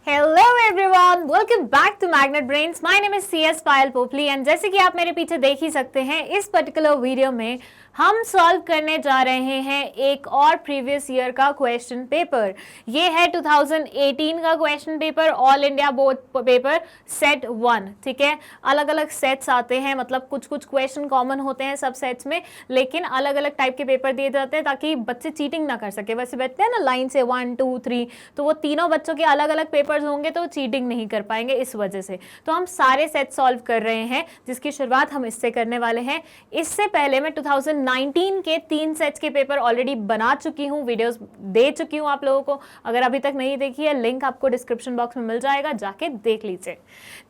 Hello everyone, welcome back to magnet brains. My name is CS Payal Popli and जैसे कि आप मेरे पीछे देख ही सकते हैं, इस पर्टिकुलर वीडियो में हम सॉल्व करने जा रहे हैं एक और प्रीवियस ईयर का क्वेश्चन पेपर। ये है 2018 का question paper, all India board paper set 1। ठीक है, अलग अलग सेट्स आते हैं, मतलब कुछ कुछ क्वेश्चन कॉमन होते हैं सब सेट्स में, लेकिन अलग अलग टाइप के पेपर दिए जाते हैं ताकि बच्चे चीटिंग ना कर सके। वैसे बैठते हैं ना लाइन से 1 2 3, तो वो तीनों बच्चों के अलग अलग पेपर्स होंगे तो चीटिंग नहीं कर पाएंगे इस वजह से। तो हम सारे सेट सॉल्व कर रहे हैं, जिसकी शुरुआत हम इससे करने वाले हैं। इससे पहले मैं 2019 के 3 सेट्स के पेपर ऑलरेडी बना चुकी हूँ, वीडियोस दे चुकी हूँ आप लोगों को। अगर अभी तक नहीं देखी है, लिंक आपको डिस्क्रिप्शन बॉक्स में मिल जाएगा, जाके देख लीजिए।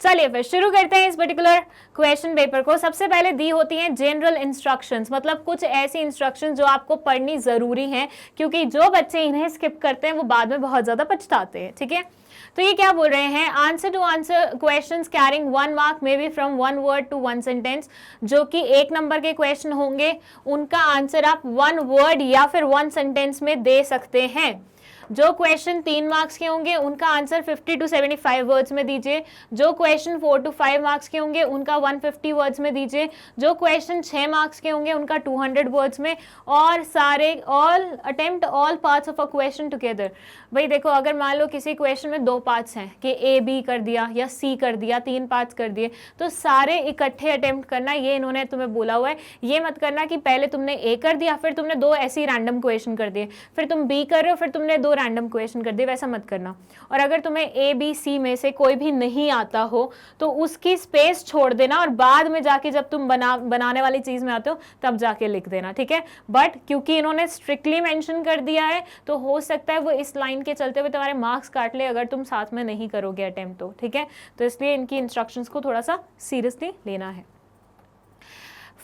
चलिए फिर शुरू करते हैं इस पर्टिकुलर क्वेश्चन पेपर को। सबसे पहले दी होती है जनरल इंस्ट्रक्शंस, मतलब कुछ ऐसी इंस्ट्रक्शंस जो आपको पढ़नी जरूरी है, क्योंकि जो बच्चे इन्हें स्किप करते हैं वो बाद में बहुत ज्यादा पछताते हैं। ठीक है, तो ये क्या बोल रहे हैं, answer to answer questions carrying 1 mark may be from 1 word to 1 sentence. जो कि 1 नंबर के क्वेश्चन होंगे, उनका आंसर आप 1 वर्ड या फिर 1 सेंटेंस में दे सकते हैं। जो क्वेश्चन 3 मार्क्स के होंगे, उनका आंसर 50 टू 75 वर्ड्स में दीजिए। जो क्वेश्चन 4 टू 5 मार्क्स के होंगे, उनका 150 वर्ड्स में दीजिए। जो क्वेश्चन 6 मार्क्स के होंगे, उनका 200 वर्ड्स में। और सारे all attempt all parts of a question together. भाई देखो, अगर मान लो किसी क्वेश्चन में 2 पार्ट्स हैं कि A B कर दिया या C कर दिया, 3 पार्ट्स कर दिए, तो सारे इकट्ठे अटेम्प्ट करना, ये इन्होंने तुम्हें बोला हुआ है। ये मत करना कि पहले तुमने A कर दिया, फिर तुमने 2 ऐसे ही रैंडम क्वेश्चन कर दिए, फिर तुम B कर रहे हो, फिर तुमने 2 रैंडम क्वेश्चन कर दिए, वैसा मत करना। और अगर तुम्हें A B C में से कोई भी नहीं आता हो तो उसकी स्पेस छोड़ देना, और बाद में जाके जब तुम बनाने वाली चीज में आते हो तब जाके लिख देना। ठीक है, बट क्योंकि इन्होंने स्ट्रिक्टली मेंशन कर दिया है, तो हो सकता है वो इस लाइन के चलते हुए तुम्हारे मार्क्स काट ले अगर तुम साथ में नहीं करोगे अटेम्प्ट तो। ठीक है, तो इसलिए इनकी इंस्ट्रक्शंस को थोड़ा सा सीरियसली लेना है।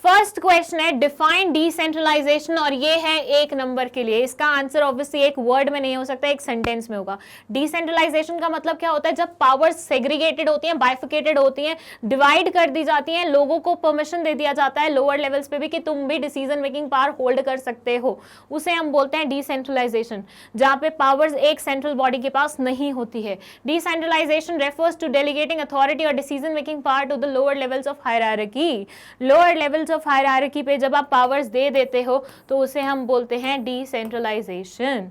फर्स्ट क्वेश्चन है डिफाइन डिसेंट्रलाइजेशन, और ये है 1 नंबर के लिए। इसका आंसर ऑब्वियसली एक वर्ड में नहीं हो सकता, एक सेंटेंस में होगा। डिसेंट्रलाइजेशन का मतलब क्या होता है, जब पावर्स सेग्रीगेटेड होती हैं, बाइफिकेटेड होती हैं, डिवाइड कर दी जाती हैं, लोगों को परमिशन दे दिया जाता है लोअर लेवल्स पे भी कि तुम भी डिसीजन मेकिंग पावर होल्ड कर सकते हो, उसे हम बोलते हैं डिसेंट्रलाइजेशन। जहां पे पावर्स एक सेंट्रल बॉडी के पास नहीं होती है। Decentralization refers to delegating authority और decision making power to the lower levels of hierarchy. Lower levels of hierarchy पे जब आप पावर्स दे देते हो तो उसे हम बोलते हैं डिसेंट्रलाइजेशन।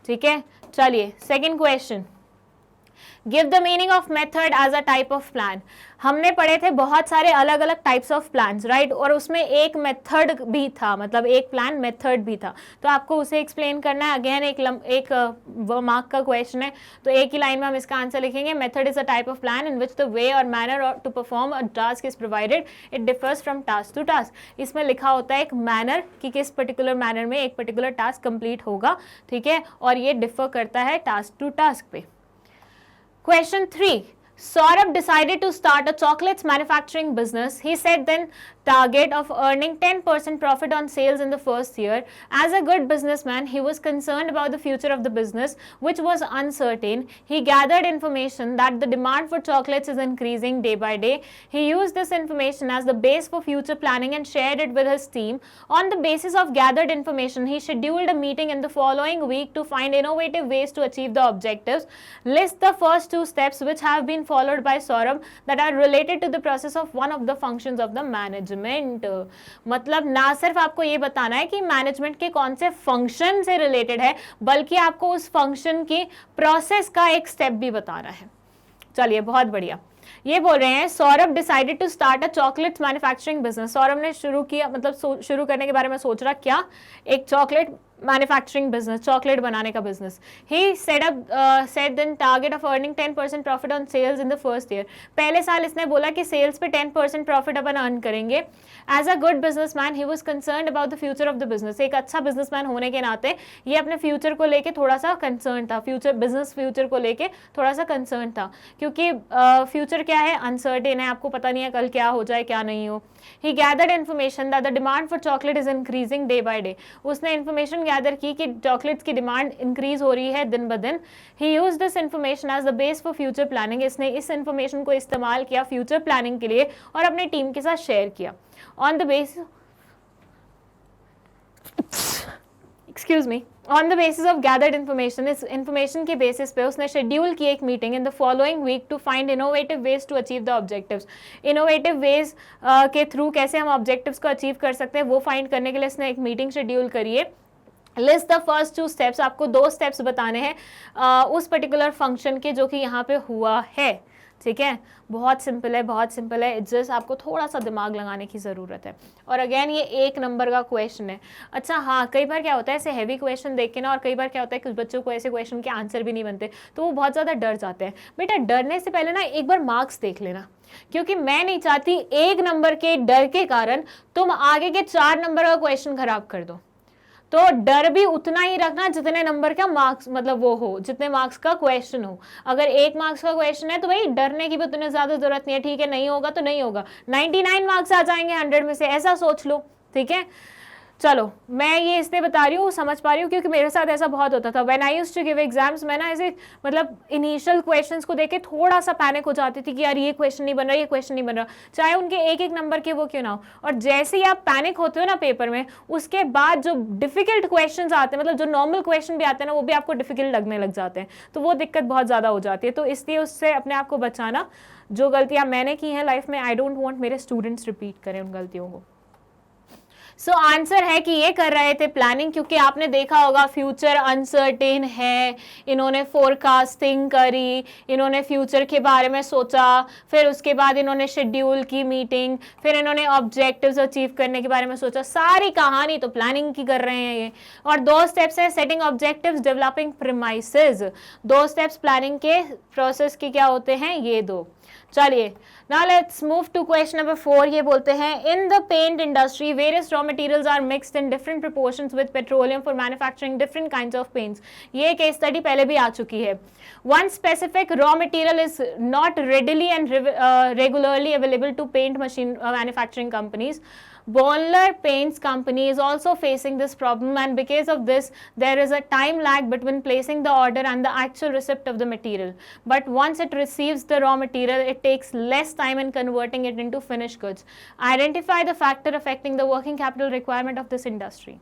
ठीक है, चलिए second question, give the meaning of method as a type of plan. हमने पढ़े थे बहुत सारे अलग अलग टाइप्स ऑफ प्लान्स, राइट, और उसमें एक मेथड भी था, मतलब एक प्लान मेथड भी था, तो आपको उसे एक्सप्लेन करना है। अगेन एक मार्क का क्वेश्चन है, तो एक ही लाइन में हम इसका आंसर लिखेंगे। Method is a type of plan in which the way और manner to perform a task is provided, it differs from task to task. इसमें लिखा होता है एक मैनर कि किस पर्टिकुलर मैनर में एक पर्टिकुलर टास्क कंप्लीट होगा। ठीक है, और ये डिफर करता है टास्क टू टास्क पे। Question 3. Saurabh decided to start a chocolates manufacturing business. He set then target of earning 10% profit on sales in the first year. As a good businessman, he was concerned about the future of the business, which was uncertain. He gathered information that the demand for chocolates is increasing day by day. He used this information as the base for future planning and shared it with his team. On the basis of gathered information, he scheduled a meeting in the following week to find innovative ways to achieve the objectives. List the first 2 steps which have been followed by Saurabh that are related to the process of one of the functions of the management. मतलब ना सिर्फ आपको ये बताना है कि management के कौन से फंक्शन से रिलेटेड है, बल्कि आपको उस फंक्शन की प्रोसेस का एक स्टेप भी बताना है। चलिए, बहुत बढ़िया। ये बोल रहे हैं Saurabh decided to start a chocolates manufacturing business. Saurabh ने शुरू किया, मतलब शुरू करने के बारे में सोच रहा, क्या, एक चॉकलेट मैन्युफैक्चरिंग बिजनेस, चॉकलेट बनाने का business. He set then target of earning 10% profit on sales in the first year. पहले साल इसने बोला कि सेल्स पे 10% प्रॉफिट अपन अर्न करेंगे। As a good businessman he was concerned about the future of the business. एक अच्छा बिजनेसमैन होने के नाते ये अपने फ्यूचर को लेके थोड़ा सा कंसर्न था, बिजनेस फ्यूचर को लेके थोड़ा सा कंसर्न था, क्योंकि फ्यूचर क्या है, अनसर्टेन है, आपको पता नहीं है कल क्या हो जाए क्या नहीं हो। He gathered information that the demand for chocolate is increasing day by day. उसने इन्फॉर्मेशन गैदर की कि चॉकलेट्स की डिमांड इंक्रीज हो रही है दिन ब दिन। He used this information as the base for future planning. इसने इस इन्फॉर्मेशन को इस्तेमाल किया फ्यूचर प्लानिंग के लिए और अपनी टीम के साथ शेयर किया। On the base excuse me, on the basis of gathered information, इस इन्फॉर्मेशन के बेसिस पे उसने शेड्यूल की एक meeting in the following week to find innovative ways to achieve the objectives. Innovative ways के थ्रू कैसे हम ऑब्जेक्टिव्स को अचीव कर सकते हैं वो फाइंड करने के लिए इसने एक मीटिंग शेड्यूल करी है। लिस्ट द फर्स्ट 2 स्टेप्स, आपको 2 स्टेप्स बताने हैं उस पर्टिकुलर फंक्शन के जो कि यहाँ पे हुआ है, ठीक है। बहुत सिंपल है, बहुत सिंपल है, जस्ट आपको थोड़ा सा दिमाग लगाने की ज़रूरत है। और अगेन ये 1 नंबर का क्वेश्चन है। अच्छा हाँ, कई बार क्या होता है ऐसे हैवी क्वेश्चन देख के ना, और कई बार क्या होता है कुछ बच्चों को ऐसे क्वेश्चन के आंसर भी नहीं बनते तो वो बहुत ज़्यादा डर जाते हैं। बेटा डरने से पहले ना एक बार मार्क्स देख लेना, क्योंकि मैं नहीं चाहती 1 नंबर के डर के कारण तुम आगे के 4 नंबर का क्वेश्चन खराब कर दो। तो डर भी उतना ही रखना जितने नंबर का मार्क्स, मतलब वो हो, जितने मार्क्स का क्वेश्चन हो। अगर 1 मार्क्स का क्वेश्चन है तो भाई डरने की भी उतनी ज्यादा जरूरत नहीं है, ठीक है। नहीं होगा तो नहीं होगा, 99 मार्क्स आ जाएंगे 100 में से, ऐसा सोच लो, ठीक है। चलो मैं ये इसलिए बता रही हूँ, समझ पा रही हूँ, क्योंकि मेरे साथ ऐसा बहुत होता था। When I used to give exams, मैं ना ऐसे मतलब इनिशियल क्वेश्चंस को देख के थोड़ा सा पैनिक हो जाती थी कि यार ये क्वेश्चन नहीं बन रहा, ये क्वेश्चन नहीं बन रहा, चाहे उनके 1-1 नंबर के वो क्यों ना हो। और जैसे ही आप पैनिक होते हो ना पेपर में, उसके बाद जो डिफिकल्ट क्वेश्चन आते हैं, मतलब जो नॉर्मल क्वेश्चन भी आते हैं ना, वो भी आपको डिफिकल्ट लगने लग जाते हैं, तो वो दिक्कत बहुत ज़्यादा हो जाती है। तो इसलिए उससे अपने आप को बचाना, जो गलतियाँ मैंने की हैं लाइफ में, आई डोंट वॉन्ट मेरे स्टूडेंट्स रिपीट करें उन गलतियों को। सो आंसर है कि ये कर रहे थे प्लानिंग, क्योंकि आपने देखा होगा फ्यूचर अनसर्टेन है, इन्होंने फोरकास्टिंग करी, इन्होंने फ्यूचर के बारे में सोचा, फिर उसके बाद इन्होंने शेड्यूल की मीटिंग, फिर इन्होंने ऑब्जेक्टिव्स अचीव करने के बारे में सोचा। सारी कहानी तो प्लानिंग की कर रहे हैं ये। और 2 स्टेप्स है, setting objectives, developing premises. 2 steps planning के प्रोसेस के क्या होते हैं, ये 2। चलिए now let's move to question number 4। ये बोलते हैं in the paint industry various raw materials are mixed in different proportions with petroleum for manufacturing different kinds of paints. ये केस स्टडी पहले भी आ चुकी है। One specific raw material is not readily and regularly available to paint machine manufacturing companies. Bowler Paints Company is also facing this problem, and because of this there is a time lag between placing the order and the actual receipt of the material. But once it receives the raw material, it takes less time in converting it into finished goods. Identify the factor affecting the working capital requirement of this industry.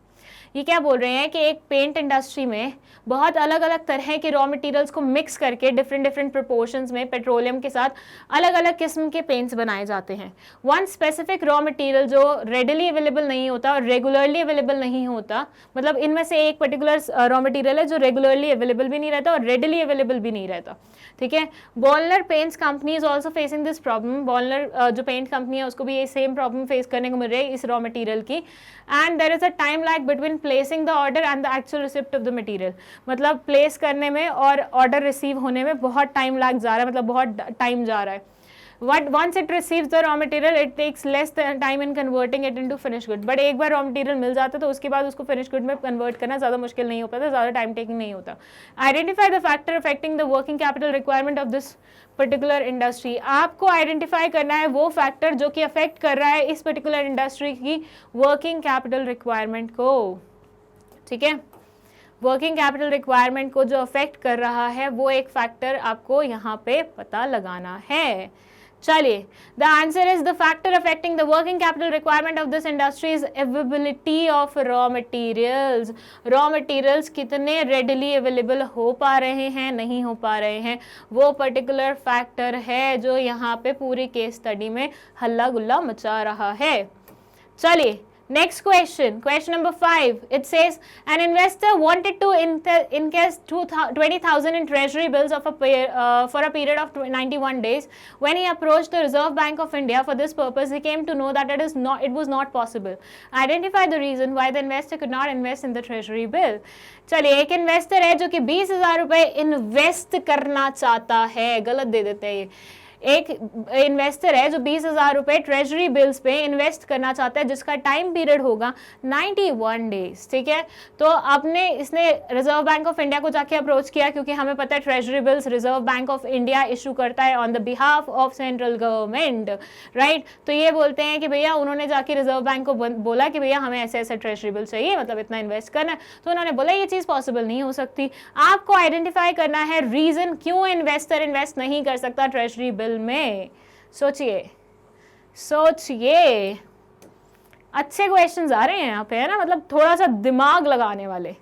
ये क्या बोल रहे हैं कि एक paint industry में बहुत अलग अलग तरह के रॉ मटेरियल्स को मिक्स करके डिफरेंट प्रोपोर्शंस में पेट्रोलियम के साथ अलग अलग किस्म के पेंट्स बनाए जाते हैं। वन स्पेसिफिक रॉ मटेरियल जो रेडिली अवेलेबल नहीं होता और रेगुलरली अवेलेबल नहीं होता, मतलब इनमें से एक पर्टिकुलर रॉ मटेरियल है जो रेगुलरली अवेलेबल भी नहीं रहता और रेडिली अवेलेबल भी नहीं रहता, ठीक है। Bowler paints company is also facing this problem. Bowler जो पेंट कंपनी है उसको भी ये सेम प्रॉब्लम फेस करने को मिल रही है इस रॉ मटेरियल की। And there is a time lag between placing the order and the actual receipt of the material. मतलब प्लेस करने में और ऑर्डर रिसीव होने में बहुत टाइम लैग जा रहा है, मतलब बहुत टाइम जा रहा है। Once it receives the raw material, it takes less time in converting it into finished good. But एक बार रॉ मटेरियल मिल जाता है तो उसके बाद उसको फिनिश गुड में कन्वर्ट करना ज़्यादा मुश्किल नहीं हो पाता, ज़्यादा टाइम टेकिंग नहीं होता। Identify the factor affecting the working capital requirement of this particular industry. आपको आइडेंटिफाई करना है वो फैक्टर जो कि अफेक्ट कर रहा है इस पर्टिकुलर इंडस्ट्री की वर्किंग कैपिटल रिक्वायरमेंट को, ठीक है। वर्किंग कैपिटल रिक्वायरमेंट को जो अफेक्ट कर रहा है वो एक फैक्टर आपको यहाँ पे पता लगाना है। चलिए, the answer is the factor affecting the working capital requirement of this industry is availability of raw materials. Raw materials कितने रेडिली अवेलेबल हो पा रहे हैं, नहीं हो पा रहे हैं, वो पर्टिकुलर फैक्टर है जो यहाँ पे पूरी केस स्टडी में हल्ला गुल्ला मचा रहा है। चलिए next question, question number 5. It says an investor wanted to invest 20,000 in treasury bills of for a period of 91 days. When he approached the Reserve Bank of India for this purpose, he came to know that it was not possible. Identify the reason why the investor could not invest in the treasury bill. चलिए, एक investor है जो कि 20,000 रुपए invest करना चाहता है, गलत दे देते हैं ये। एक इन्वेस्टर है जो 20,000 रुपए ट्रेजरी बिल्स पे इन्वेस्ट करना चाहता है जिसका टाइम पीरियड होगा 91 डेज, ठीक है। तो आपने इसने रिजर्व बैंक ऑफ इंडिया को जाके अप्रोच किया क्योंकि हमें पता है treasury bills reserve bank of India issue करता है on the behalf of central government, right. तो ये बोलते हैं कि भैया उन्होंने जाके रिजर्व बैंक को बोला कि भैया हमें ऐसे ऐसे ट्रेजरी बिल चाहिए, मतलब इतना इन्वेस्ट करना है। तो उन्होंने बोला ये चीज़ पॉसिबल नहीं हो सकती। आपको आइडेंटिफाई करना है रीजन क्यों इन्वेस्टर इन्वेस्ट नहीं कर सकता ट्रेजरी बिल में। सोचिए अच्छे क्वेश्चंस आ रहे हैं यहाँ पे, है ना, मतलब थोड़ा सा दिमाग लगाने वाले।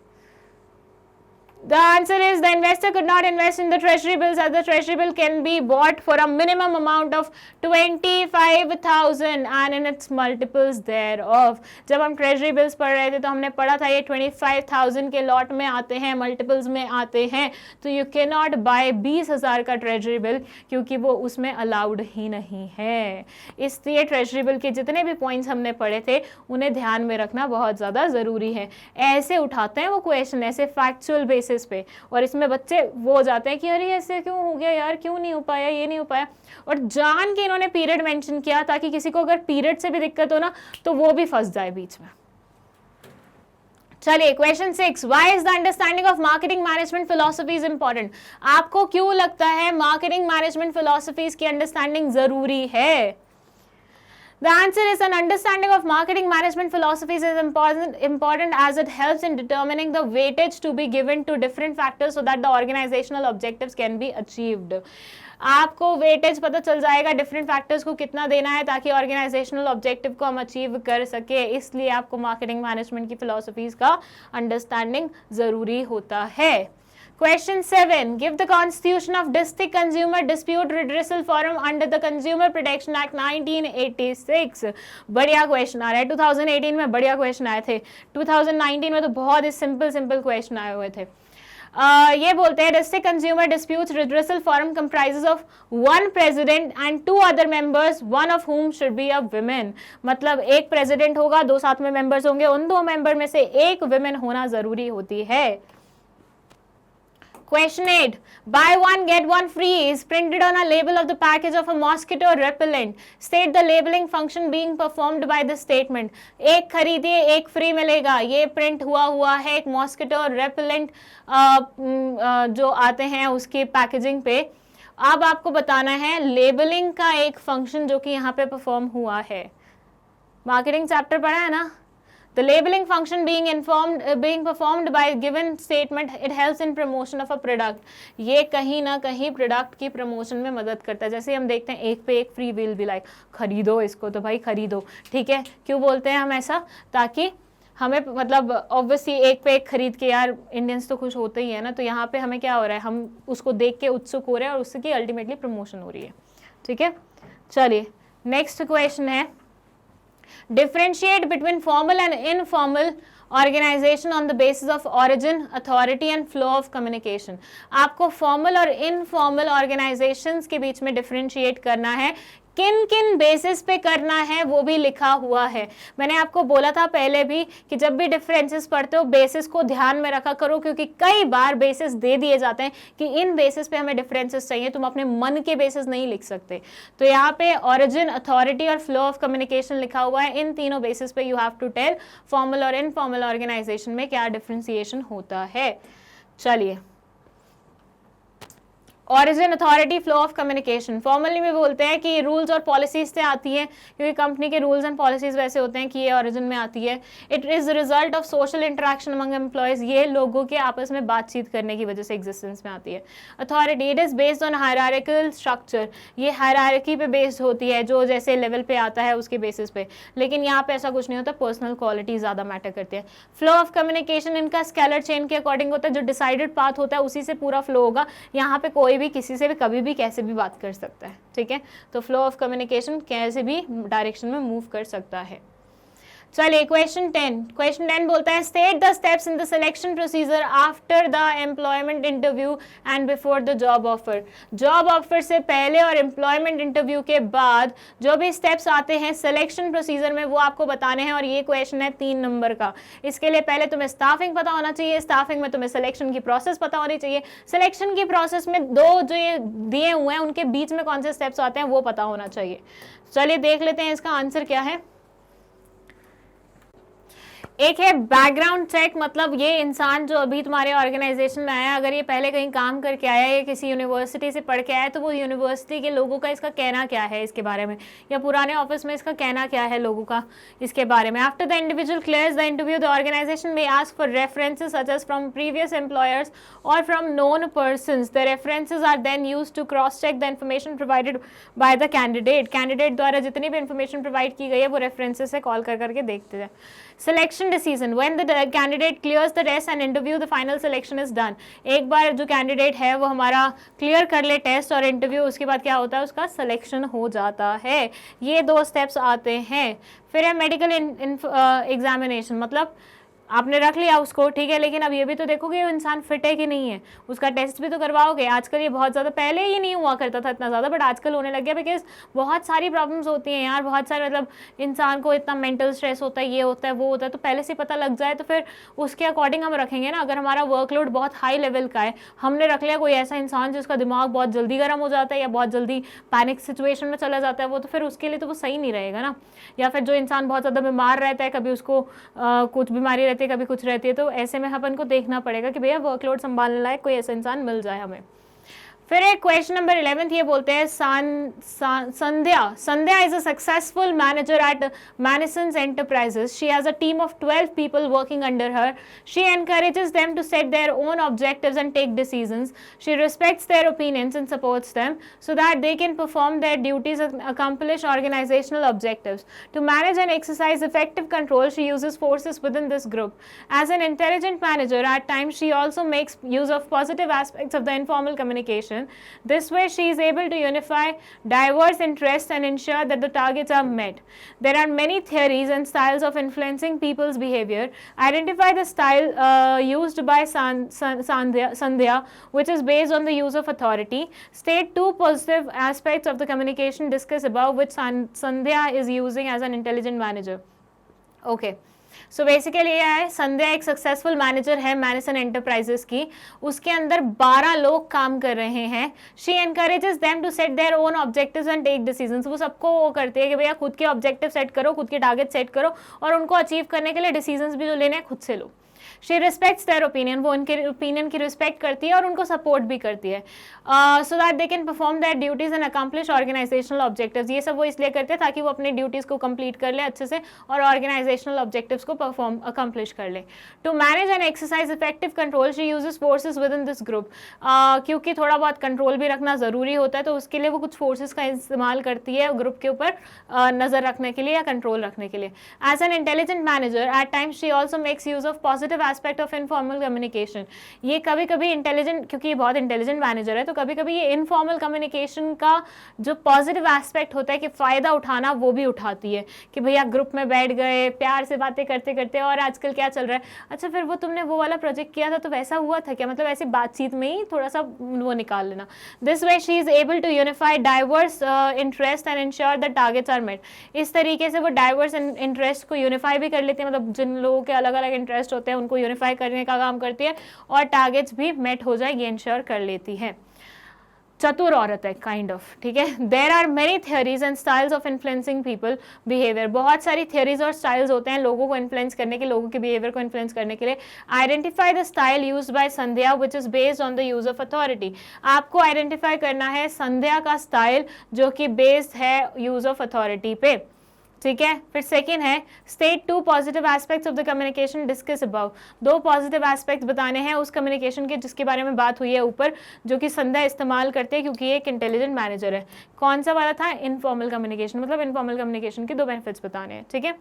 The answer is the investor could not invest in the treasury bills as the treasury bill can be bought for a minimum amount of 25,000 and in its multiples thereof. जब हम treasury bills पढ़ रहे थे तो हमने पढ़ा था ये 25,000 के लॉट में आते हैं, मल्टीपल्स में आते हैं, तो you cannot buy 20,000 का treasury bill क्योंकि वो उसमें अलाउड ही नहीं है। इसलिए treasury bill के जितने भी पॉइंट्स हमने पढ़े थे उन्हें ध्यान में रखना बहुत ज़्यादा ज़रूरी है। ऐसे उठाते हैं वो क्वेश्चन, ऐसे फैक्चुअल बेसिस पे, और इसमें बच्चे वो हो जाते हैं कि अरे ऐसे क्यों हो गया यार, क्यों नहीं हो पाया, ये नहीं हो पाया, और जान के इन्होंने पीरियड मेंशन किया ताकि किसी को अगर पीरियड से भी दिक्कत हो ना तो वो भी फंस जाए बीच में। चलिए question 6, why is the understanding of marketing management philosophies important? आपको क्यों लगता है मार्केटिंग मैनेजमेंट फिलोसफीज की अंडरस्टैंडिंग जरूरी है? The answer is an understanding of marketing management philosophies is important as it helps in determining the weightage to be given to different factors so that the organizational objectives can be achieved. आपको weightage पता चल जाएगा different factors को कितना देना है ताकि organisational objective को हम अचीव कर सके, इसलिए आपको मार्केटिंग मैनेजमेंट की फिलोसफीज का अंडरस्टैंडिंग जरूरी होता है। Question 7. Give the Constitution of District Consumer Dispute Redressal Forum under the Consumer Protection Act 1986. बढ़िया क्वेश्चन आ रहा है। 2018 में बढ़िया क्वेश्चन आए थे, 2019 में तो बहुत ही सिंपल क्वेश्चन आए हुए थे। ये बोलते हैं district consumer disputes redressal forum comprises of 1 president and 2 other members, one of whom should be a women। मतलब एक प्रेसिडेंट होगा, 2 साथ में मेंबर्स होंगे, उन 2 मेंबर में से एक विमेन होना जरूरी होती है। Question 8. Buy one get one free is printed on a label of the package of a mosquito repellent. State the labeling function being performed by the statement. एक खरीदिए एक फ्री मिलेगा, ये प्रिंट हुआ है एक मॉस्किटो रेपेलेंट जो आते हैं उसकी पैकेजिंग पे। अब आपको बताना है लेबलिंग का एक फंक्शन जो कि यहाँ पे परफॉर्म हुआ है। मार्केटिंग चैप्टर पढ़ा है ना? The labeling function being performed by given statement, it helps in promotion of a product. ये कहीं ना कहीं प्रोडक्ट की प्रमोशन में मदद करता है। जैसे हम देखते हैं एक पे एक फ्री विल बी लाइक, खरीदो इसको तो भाई खरीदो, ठीक है। क्यों बोलते हैं हम ऐसा? ताकि हमें मतलब ऑब्वियसली एक पे एक खरीद के यार इंडियंस तो खुश होते ही है ना, तो यहाँ पे हमें क्या हो रहा है, हम उसको देख के उत्सुक हो रहे हैं और उसकी अल्टीमेटली प्रमोशन हो रही है, ठीक है। चलिए नेक्स्ट क्वेश्चन है, differentiate between formal and informal organization on the basis of origin, authority and flow of communication। आपको formal और informal organizations के बीच में differentiate करना है, किन किन बेसिस पे करना है वो भी लिखा हुआ है। मैंने आपको बोला था पहले भी कि जब भी डिफरेंसेस पढ़ते हो बेसिस को ध्यान में रखा करो, क्योंकि कई बार बेसिस दे दिए जाते हैं कि इन बेसिस पे हमें डिफरेंसेस चाहिए, तुम अपने मन के बेसिस नहीं लिख सकते। तो यहाँ पे ओरिजिन, अथॉरिटी और फ्लो ऑफ कम्युनिकेशन लिखा हुआ है। इन तीनों बेसिस पे you have to tell formal और इनफॉर्मल ऑर्गेनाइजेशन में क्या डिफरेंशिएशन होता है। चलिए origin, authority, flow of communication. Formally में बोलते हैं कि रूल्स और पॉलिसीज से आती है, क्योंकि कंपनी के रूल्स एंड पॉलिसीज वैसे होते हैं कि ये ऑरिजिन में आती है। It is result of social interaction among employees, ये लोगों के आपस में बातचीत करने की वजह से एग्जिस्टेंस में आती है। Authority, it is based on hierarchical structure, ये हायरार्की पे बेस्ड होती है, जो जैसे लेवल पे आता है उसके बेसिस पे, लेकिन यहाँ पे ऐसा कुछ नहीं होता, पर्सनल क्वालिटी ज्यादा मैटर करती है। फ्लो ऑफ कम्युनिकेशन इनका स्केलर चेन के अकॉर्डिंग होता है, जो डिसाइडेड पाथ होता है उसी से पूरा फ्लो होगा। यहाँ पे कोई भी किसी से भी कभी भी कैसे भी बात कर सकता है, ठीक है। तो फ्लो ऑफ कम्युनिकेशन कैसे भी डायरेक्शन में मूव कर सकता है। चलिए क्वेश्चन 10 बोलता है state the steps in the selection procedure after the employment interview and before the job offer. Job offer से पहले और एम्प्लॉयमेंट इंटरव्यू के बाद जो भी स्टेप्स आते हैं सिलेक्शन प्रोसीजर में वो आपको बताने हैं, और ये क्वेश्चन है 3 नंबर का। इसके लिए पहले तुम्हें स्टाफिंग पता होना चाहिए, स्टाफिंग में तुम्हें सिलेक्शन की प्रोसेस पता होनी चाहिए, सिलेक्शन की प्रोसेस में 2 जो ये दिए हुए हैं उनके बीच में कौन से स्टेप्स आते हैं वो पता होना चाहिए। चलिए देख लेते हैं इसका आंसर क्या है। एक है बैकग्राउंड चेक, मतलब ये इंसान जो अभी तुम्हारे ऑर्गेनाइजेशन में आया, अगर ये पहले कहीं काम करके आया या किसी यूनिवर्सिटी से पढ़ के आया तो वो यूनिवर्सिटी के लोगों का इसका कहना क्या है इसके बारे में, या पुराने ऑफिस में इसका कहना क्या है लोगों का इसके बारे में। After the individual clears the interview the organization में ask for references such as from previous employers और from known persons. The references are then used to cross check the information provided by the candidate. Candidate द्वारा जितनी भी information provide की गई है वो references से कॉल कर करके देखते हैं। Selection Selection decision, when the candidate clears the test and interview, the final selection is done. एक बार जो कैंडिडेट है वो हमारा क्लियर कर ले टेस्ट और इंटरव्यू, उसके बाद क्या होता है, उसका सिलेक्शन हो जाता है. ये 2 स्टेप्स आते हैं. फिर है मेडिकल एग्जामिनेशन, मतलब आपने रख लिया उसको, ठीक है, लेकिन अब ये भी तो देखोगे वो इंसान फिट है कि नहीं है, उसका टेस्ट भी तो करवाओगे. आजकल ये बहुत ज़्यादा, पहले ये नहीं हुआ करता था इतना ज़्यादा, बट आजकल होने लग गया, बिकॉज बहुत सारी प्रॉब्लम्स होती हैं यार, बहुत सारे, मतलब इंसान को इतना मेंटल स्ट्रेस होता है, ये होता है वो होता है, तो पहले से पता लग जाए तो फिर उसके अकॉर्डिंग हम रखेंगे ना. अगर हमारा वर्कलोड बहुत हाई लेवल का है, हमने रख लिया कोई ऐसा इंसान जिसका दिमाग बहुत जल्दी गर्म हो जाता है या बहुत जल्दी पैनिक सिचुएशन में चला जाता है, वो तो फिर उसके लिए तो वो सही नहीं रहेगा ना. या फिर जो इंसान बहुत ज़्यादा बीमार रहता है, कभी उसको कुछ बीमारी रहती है, कभी कुछ रहती है, तो ऐसे में अपन को देखना पड़ेगा कि भैया वर्कलोड संभालने लायक कोई ऐसा इंसान मिल जाए हमें. फिर एक क्वेश्चन नंबर 11 ये बोलते हैं Sandhya is a successful manager at Manisons enterprises. She has a team of 12 people working under her. She encourages them to set their own objectives and take decisions. She respects their opinions and supports them so that they can perform their duties and accomplish organizational objectives. To manage and exercise effective control, she uses forces within this group. As an intelligent manager, at times she also makes use of positive aspects of the informal communication. This way, she is able to unify diverse interests and ensure that the targets are met. There are many theories and styles of influencing people's behavior. Identify the style used by Sandhya, which is based on the use of authority. State 2 positive aspects of the communication discussed above, which Sandhya is using as an intelligent manager. Okay. So basically ये है, संध्या एक successful manager है मैनिसन enterprises की. उसके अंदर 12 लोग काम कर रहे हैं. She encourages them to set their own objectives and take decisions. वो सबको वो करती है कि भैया खुद के ऑब्जेक्टिव सेट करो, खुद के टारगेट सेट करो और उनको अचीव करने के लिए डिसीजंस भी जो लेने हैं खुद से लो. शी रिस्पेक्ट्स देयर ओपिनियन, वो उनके ओपिनियन की रिस्पेक्ट करती है और उनको सपोर्ट भी करती है, so that they can perform their duties and accomplish organisational objectives. ये सब वो इसलिए करते हैं ताकि वो अपने ड्यूटीज़ को कंप्लीट कर ले अच्छे से और ऑर्गेनाइजेशनल ऑब्जेक्टिव्स को परफॉर्म अकम्प्लिश कर ले. To manage and exercise effective control, she uses forces within this group. क्योंकि थोड़ा बहुत कंट्रोल भी रखना ज़रूरी होता है, तो उसके लिए वो कुछ फोर्सेज का इस्तेमाल करती है ग्रुप के ऊपर नज़र रखने के लिए या कंट्रोल रखने के लिए. As an intelligent manager, at times she also makes use of positive aspect of informal communication. ये कभी कभी इंटेलिजेंट, क्योंकि ये बहुत इंटेलिजेंट मैनेजर है, तो कभी कभी ये इनफॉर्मल कम्युनिकेशन का जो पॉजिटिव एस्पेक्ट होता है कि फ़ायदा उठाना, वो भी उठाती है. कि भैया ग्रुप में बैठ गए, प्यार से बातें करते करते, और आजकल क्या चल रहा है, अच्छा फिर वो तुमने वो वाला प्रोजेक्ट किया था तो वैसा हुआ था क्या, मतलब ऐसी बातचीत में ही थोड़ा सा वो निकाल लेना. This way she is able to unify diverse interest and ensure the targets are met. इस तरीके से वो डाइवर्स इंटरेस्ट को यूनिफाई भी कर लेती है, मतलब जिन लोगों के अलग अलग इंटरेस्ट होते हैं उनको यूनिफाई करने का काम करती है और टारगेट्स भी मेट हो जाए ये इंश्योर कर लेती है. चतुर औरत है काइंड ऑफ, ठीक है. There are many theories and styles of influencing people behaviour. बहुत सारी थियरीज और स्टाइल्स होते हैं लोगों को इन्फ्लुएंस करने के, लोगों के बिहेवियर को इन्फ्लुएंस करने के लिए. Identify the style used by Sandhya which is based on the use of authority. आपको आइडेंटिफाई करना है संध्या का स्टाइल जो कि बेस्ड है यूज ऑफ अथॉरिटी पे, ठीक है. फिर सेकेंड है state 2 positive aspects of the communication discuss above. 2 positive aspects बताने हैं उस कम्युनिकेशन के जिसके बारे में बात हुई है ऊपर, जो कि संध्या इस्तेमाल करते हैं क्योंकि ये एक इंटेलिजेंट मैनेजर है. कौन सा वाला था, इनफॉर्मल कम्युनिकेशन, मतलब इनफॉर्मल कम्युनिकेशन के 2 बेनिफिट्स बताने हैं, ठीक है.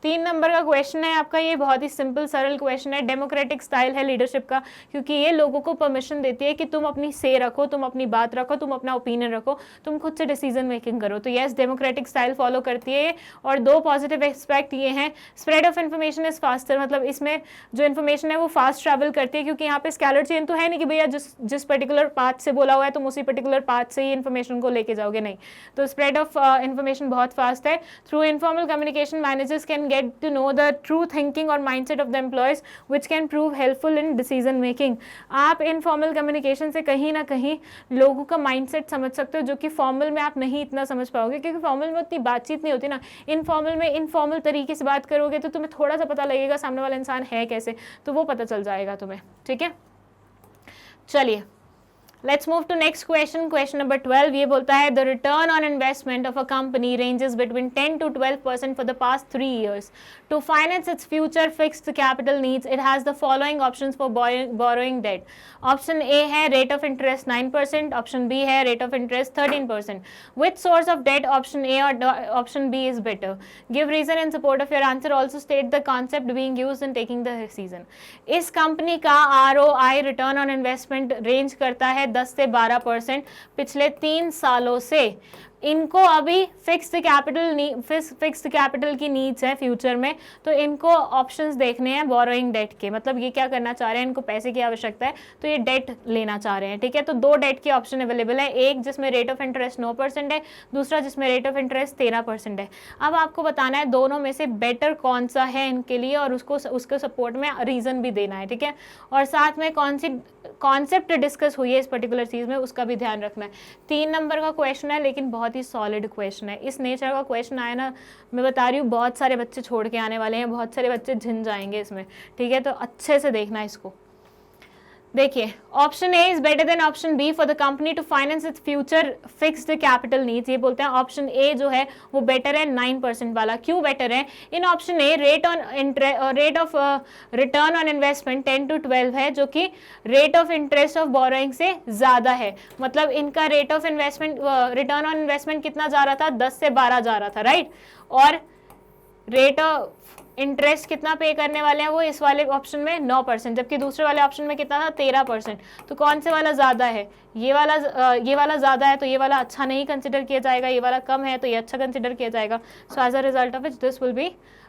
3 नंबर का क्वेश्चन है आपका, ये बहुत ही सिंपल सरल क्वेश्चन है. डेमोक्रेटिक स्टाइल है लीडरशिप का, क्योंकि ये लोगों को परमिशन देती है कि तुम अपनी से रखो, तुम अपनी बात रखो, तुम अपना ओपिनियन रखो, तुम खुद से डिसीजन मेकिंग करो. तो यस, डेमोक्रेटिक स्टाइल फॉलो करती है. और 2 पॉजिटिव एस्पेक्ट ये हैं, spread of information is faster, मतलब इसमें जो इन्फॉर्मेशन है वो फास्ट ट्रैवल करती है, क्योंकि यहाँ पे स्कैलर चेन तो है नहीं कि भैया जिस पर्टिकुलर पाथ से बोला हुआ है तुम उसी पर्टिकुलर पाथ से ही इन्फॉर्मेशन को लेके जाओगे, नहीं. तो स्प्रेड ऑफ इन्फॉर्मेशन बहुत फास्ट है. Through informal communication managers can get to know the true thinking और mindset of the employees which can prove helpful in decision making. आप इनफॉर्मल कम्युनिकेशन से कहीं ना कहीं लोगों का माइंडसेट समझ सकते हो, जो कि फॉर्मल में आप नहीं इतना समझ पाओगे, क्योंकि फॉर्मल में उतनी बातचीत नहीं होती ना. इनफॉर्मल में इनफॉर्मल तरीके से बात करोगे तो तुम्हें थोड़ा सा पता लगेगा सामने वाला इंसान है कैसे, तो वो पता चल जाएगा तुम्हें, ठीक है. चलिए Let's move to next question. Question number 12 ये बोलता है the return on investment of a company ranges between 10 to 12% for the past 3 years. To finance its future fixed capital needs, it has the following options for borrowing debt. Option A है rate of interest 9%, option B है rate of interest 13%. Which source of debt, option A or option B is better? Give reason in support of your answer. Also state the concept being used in taking the decision. इस company का ROI return on investment range करता है 10 से 12% पिछले 3 सालों से। इनको अभी फिक्स्ड कैपिटल की नीड्स है फ्यूचर में, तो इनको ऑप्शंस देखने हैं बोरोइंग डेट के, मतलब ये क्या करना चाह रहे हैं, इनको पैसे की आवश्यकता है तो ये डेट लेना चाह रहे हैं, ठीक है। तो 2 डेट के ऑप्शन अवेलेबल है, एक जिसमें रेट ऑफ इंटरेस्ट 9% है, दूसरा जिसमें रेट ऑफ इंटरेस्ट 13% है। अब आपको बताना है दोनों में से बेटर कौन सा है इनके लिए और उसको सपोर्ट में रीजन भी देना है, ठीक है। और साथ में कौन सी कॉन्सेप्ट डिस्कस हुई है इस पर्टिकुलर चीज में उसका भी ध्यान रखना है। 3 नंबर का क्वेश्चन है लेकिन बहुत ही सॉलिड क्वेश्चन है। इस नेचर का क्वेश्चन आया ना, मैं बता रही हूँ बहुत सारे बच्चे छोड़ के आने वाले हैं, बहुत सारे बच्चे झिन जाएंगे इसमें, ठीक है। तो अच्छे से देखना इसको। देखिए option A is better than option B for the company to finance its future fixed capital needs. ये बोलते हैं ऑप्शन ए जो है वो बेटर है 9% वाला। क्यों बेटर है? In option A rate of return on investment 10 to 12 है, जो कि rate of interest of borrowing से ज्यादा है। मतलब इनका rate of investment return on investment कितना जा रहा था? 10 से 12 जा रहा था, राइट। और रेट ऑफ इंटरेस्ट कितना पे करने वाले हैं वो इस वाले ऑप्शन में 9%, जबकि दूसरे वाले ऑप्शन में कितना था? 13%। तो कौन से वाला ज़्यादा है? ये वाला ज़्यादा है तो ये वाला अच्छा नहीं कंसिडर किया जाएगा, ये वाला कम है तो ये अच्छा कंसिडर किया जाएगा। So as a result of it this will be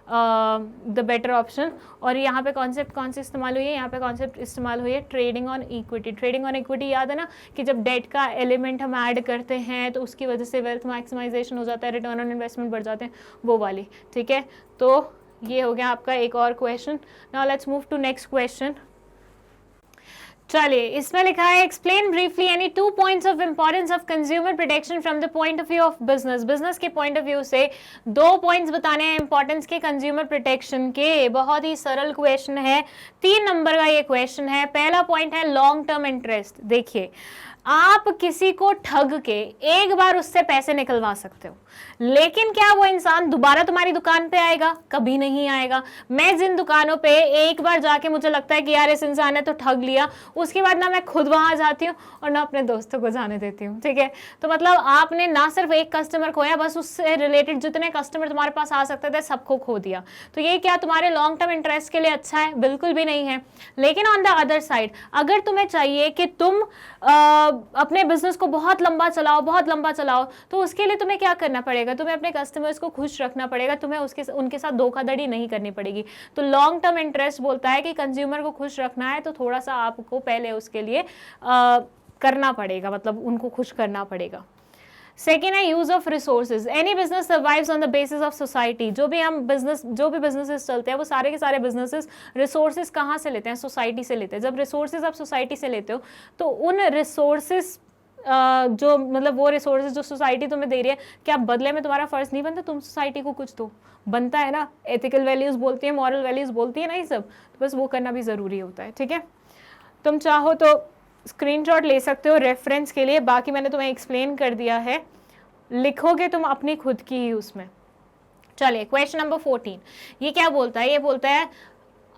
the better option. और यहाँ पे कॉन्सेप्ट कौन सी इस्तेमाल हुई है? यहाँ पे कॉन्सेप्ट इस्तेमाल हुई है trading on equity. Trading on equity याद है ना कि जब डेट का एलिमेंट हम ऐड करते हैं तो उसकी वजह से वेल्थ मैक्सिमाइजेशन हो जाता है, रिटर्न ऑन इन्वेस्टमेंट बढ़ जाते हैं, वो वाली, ठीक है। तो ये हो गया आपका एक और question. Now let's move to next question. चलिए इसमें लिखा है explain briefly any 2 points of importance of consumer protection from the point of view of business. Business के पॉइंट ऑफ व्यू से 2 पॉइंट्स बताने हैं इंपॉर्टेंस के कंज्यूमर प्रोटेक्शन के। बहुत ही सरल क्वेश्चन है, 3 नंबर का ये क्वेश्चन है। पहला पॉइंट है लॉन्ग टर्म इंटरेस्ट। देखिए आप किसी को ठग के एक बार उससे पैसे निकलवा सकते हो, लेकिन क्या वो इंसान दोबारा तुम्हारी दुकान पे आएगा? कभी नहीं आएगा। मैं जिन दुकानों पे एक बार जाके मुझे लगता है कि यार इस इंसान ने तो ठग लिया, उसके बाद ना मैं खुद वहां जाती हूँ और ना अपने दोस्तों को जाने देती हूँ, ठीक है। तो मतलब आपने ना सिर्फ एक कस्टमर खोया, बस उससे रिलेटेड जितने कस्टमर तुम्हारे पास आ सकते थे सबको खो दिया। तो ये क्या तुम्हारे लॉन्ग टर्म इंटरेस्ट के लिए अच्छा है? बिल्कुल भी नहीं है। लेकिन ऑन द अदर साइड अगर तुम्हें चाहिए कि तुम अपने बिजनेस को बहुत लंबा चलाओ, तो उसके लिए तुम्हें क्या करना पड़ेगा? तुम्हें अपने कस्टमर्स को खुश रखना पड़ेगा, तुम्हें उनके साथ धोखाधड़ी नहीं करनी पड़ेगी। तो लॉन्ग टर्म इंटरेस्ट बोलता है कि कंज्यूमर को खुश रखना है तो थोड़ा सा आपको पहले उसके लिए करना पड़ेगा, मतलब उनको खुश करना पड़ेगा। सेकेंड है use of resources. Any business survives on the basis of society. जो भी बिजनेसेस चलते हैं वो सारे के सारे बिजनेसेस रिसोर्सेज कहाँ से लेते हैं? सोसाइटी से लेते हैं। जब रिसोर्सेज आप सोसाइटी से लेते हो तो उन रिसोर्सेज जो मतलब वो रिसोर्सेज जो सोसाइटी तुम्हें दे रही है, क्या बदले में तुम्हारा फर्ज नहीं बनता तुम सोसाइटी को कुछ दो? बनता है ना। एथिकल वैल्यूज बोलती है, मॉरल वैल्यूज बोलती है ना, ये सब, तो बस वो करना भी जरूरी होता है, ठीक है। तुम चाहो तो स्क्रीनशॉट ले सकते हो रेफरेंस के लिए, बाकी मैंने तुम्हें एक्सप्लेन कर दिया है, लिखोगे तुम अपनी खुद की ही उसमें। चलिए क्वेश्चन नंबर 14 ये क्या बोलता है? ये बोलता है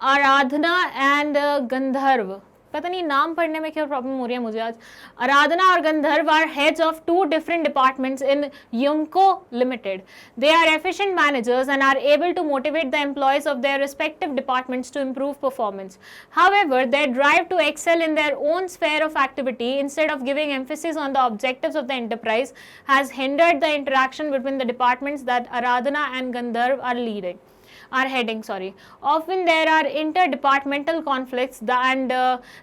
आराधना एंड गंधर्व। पता नहीं नाम पढ़ने में क्या प्रॉब्लम हो रही है मुझे आज। आराधना और Gandharv are heads of 2 different departments in Yumko Limited. They are efficient managers and are able to motivate the employees of their respective departments to improve performance. However, their drive to excel in their own sphere of activity instead of giving emphasis on the objectives of the enterprise has hindered the interaction between the departments that Aradhana and Gandharv are heading. Often there are interdepartmental conflicts and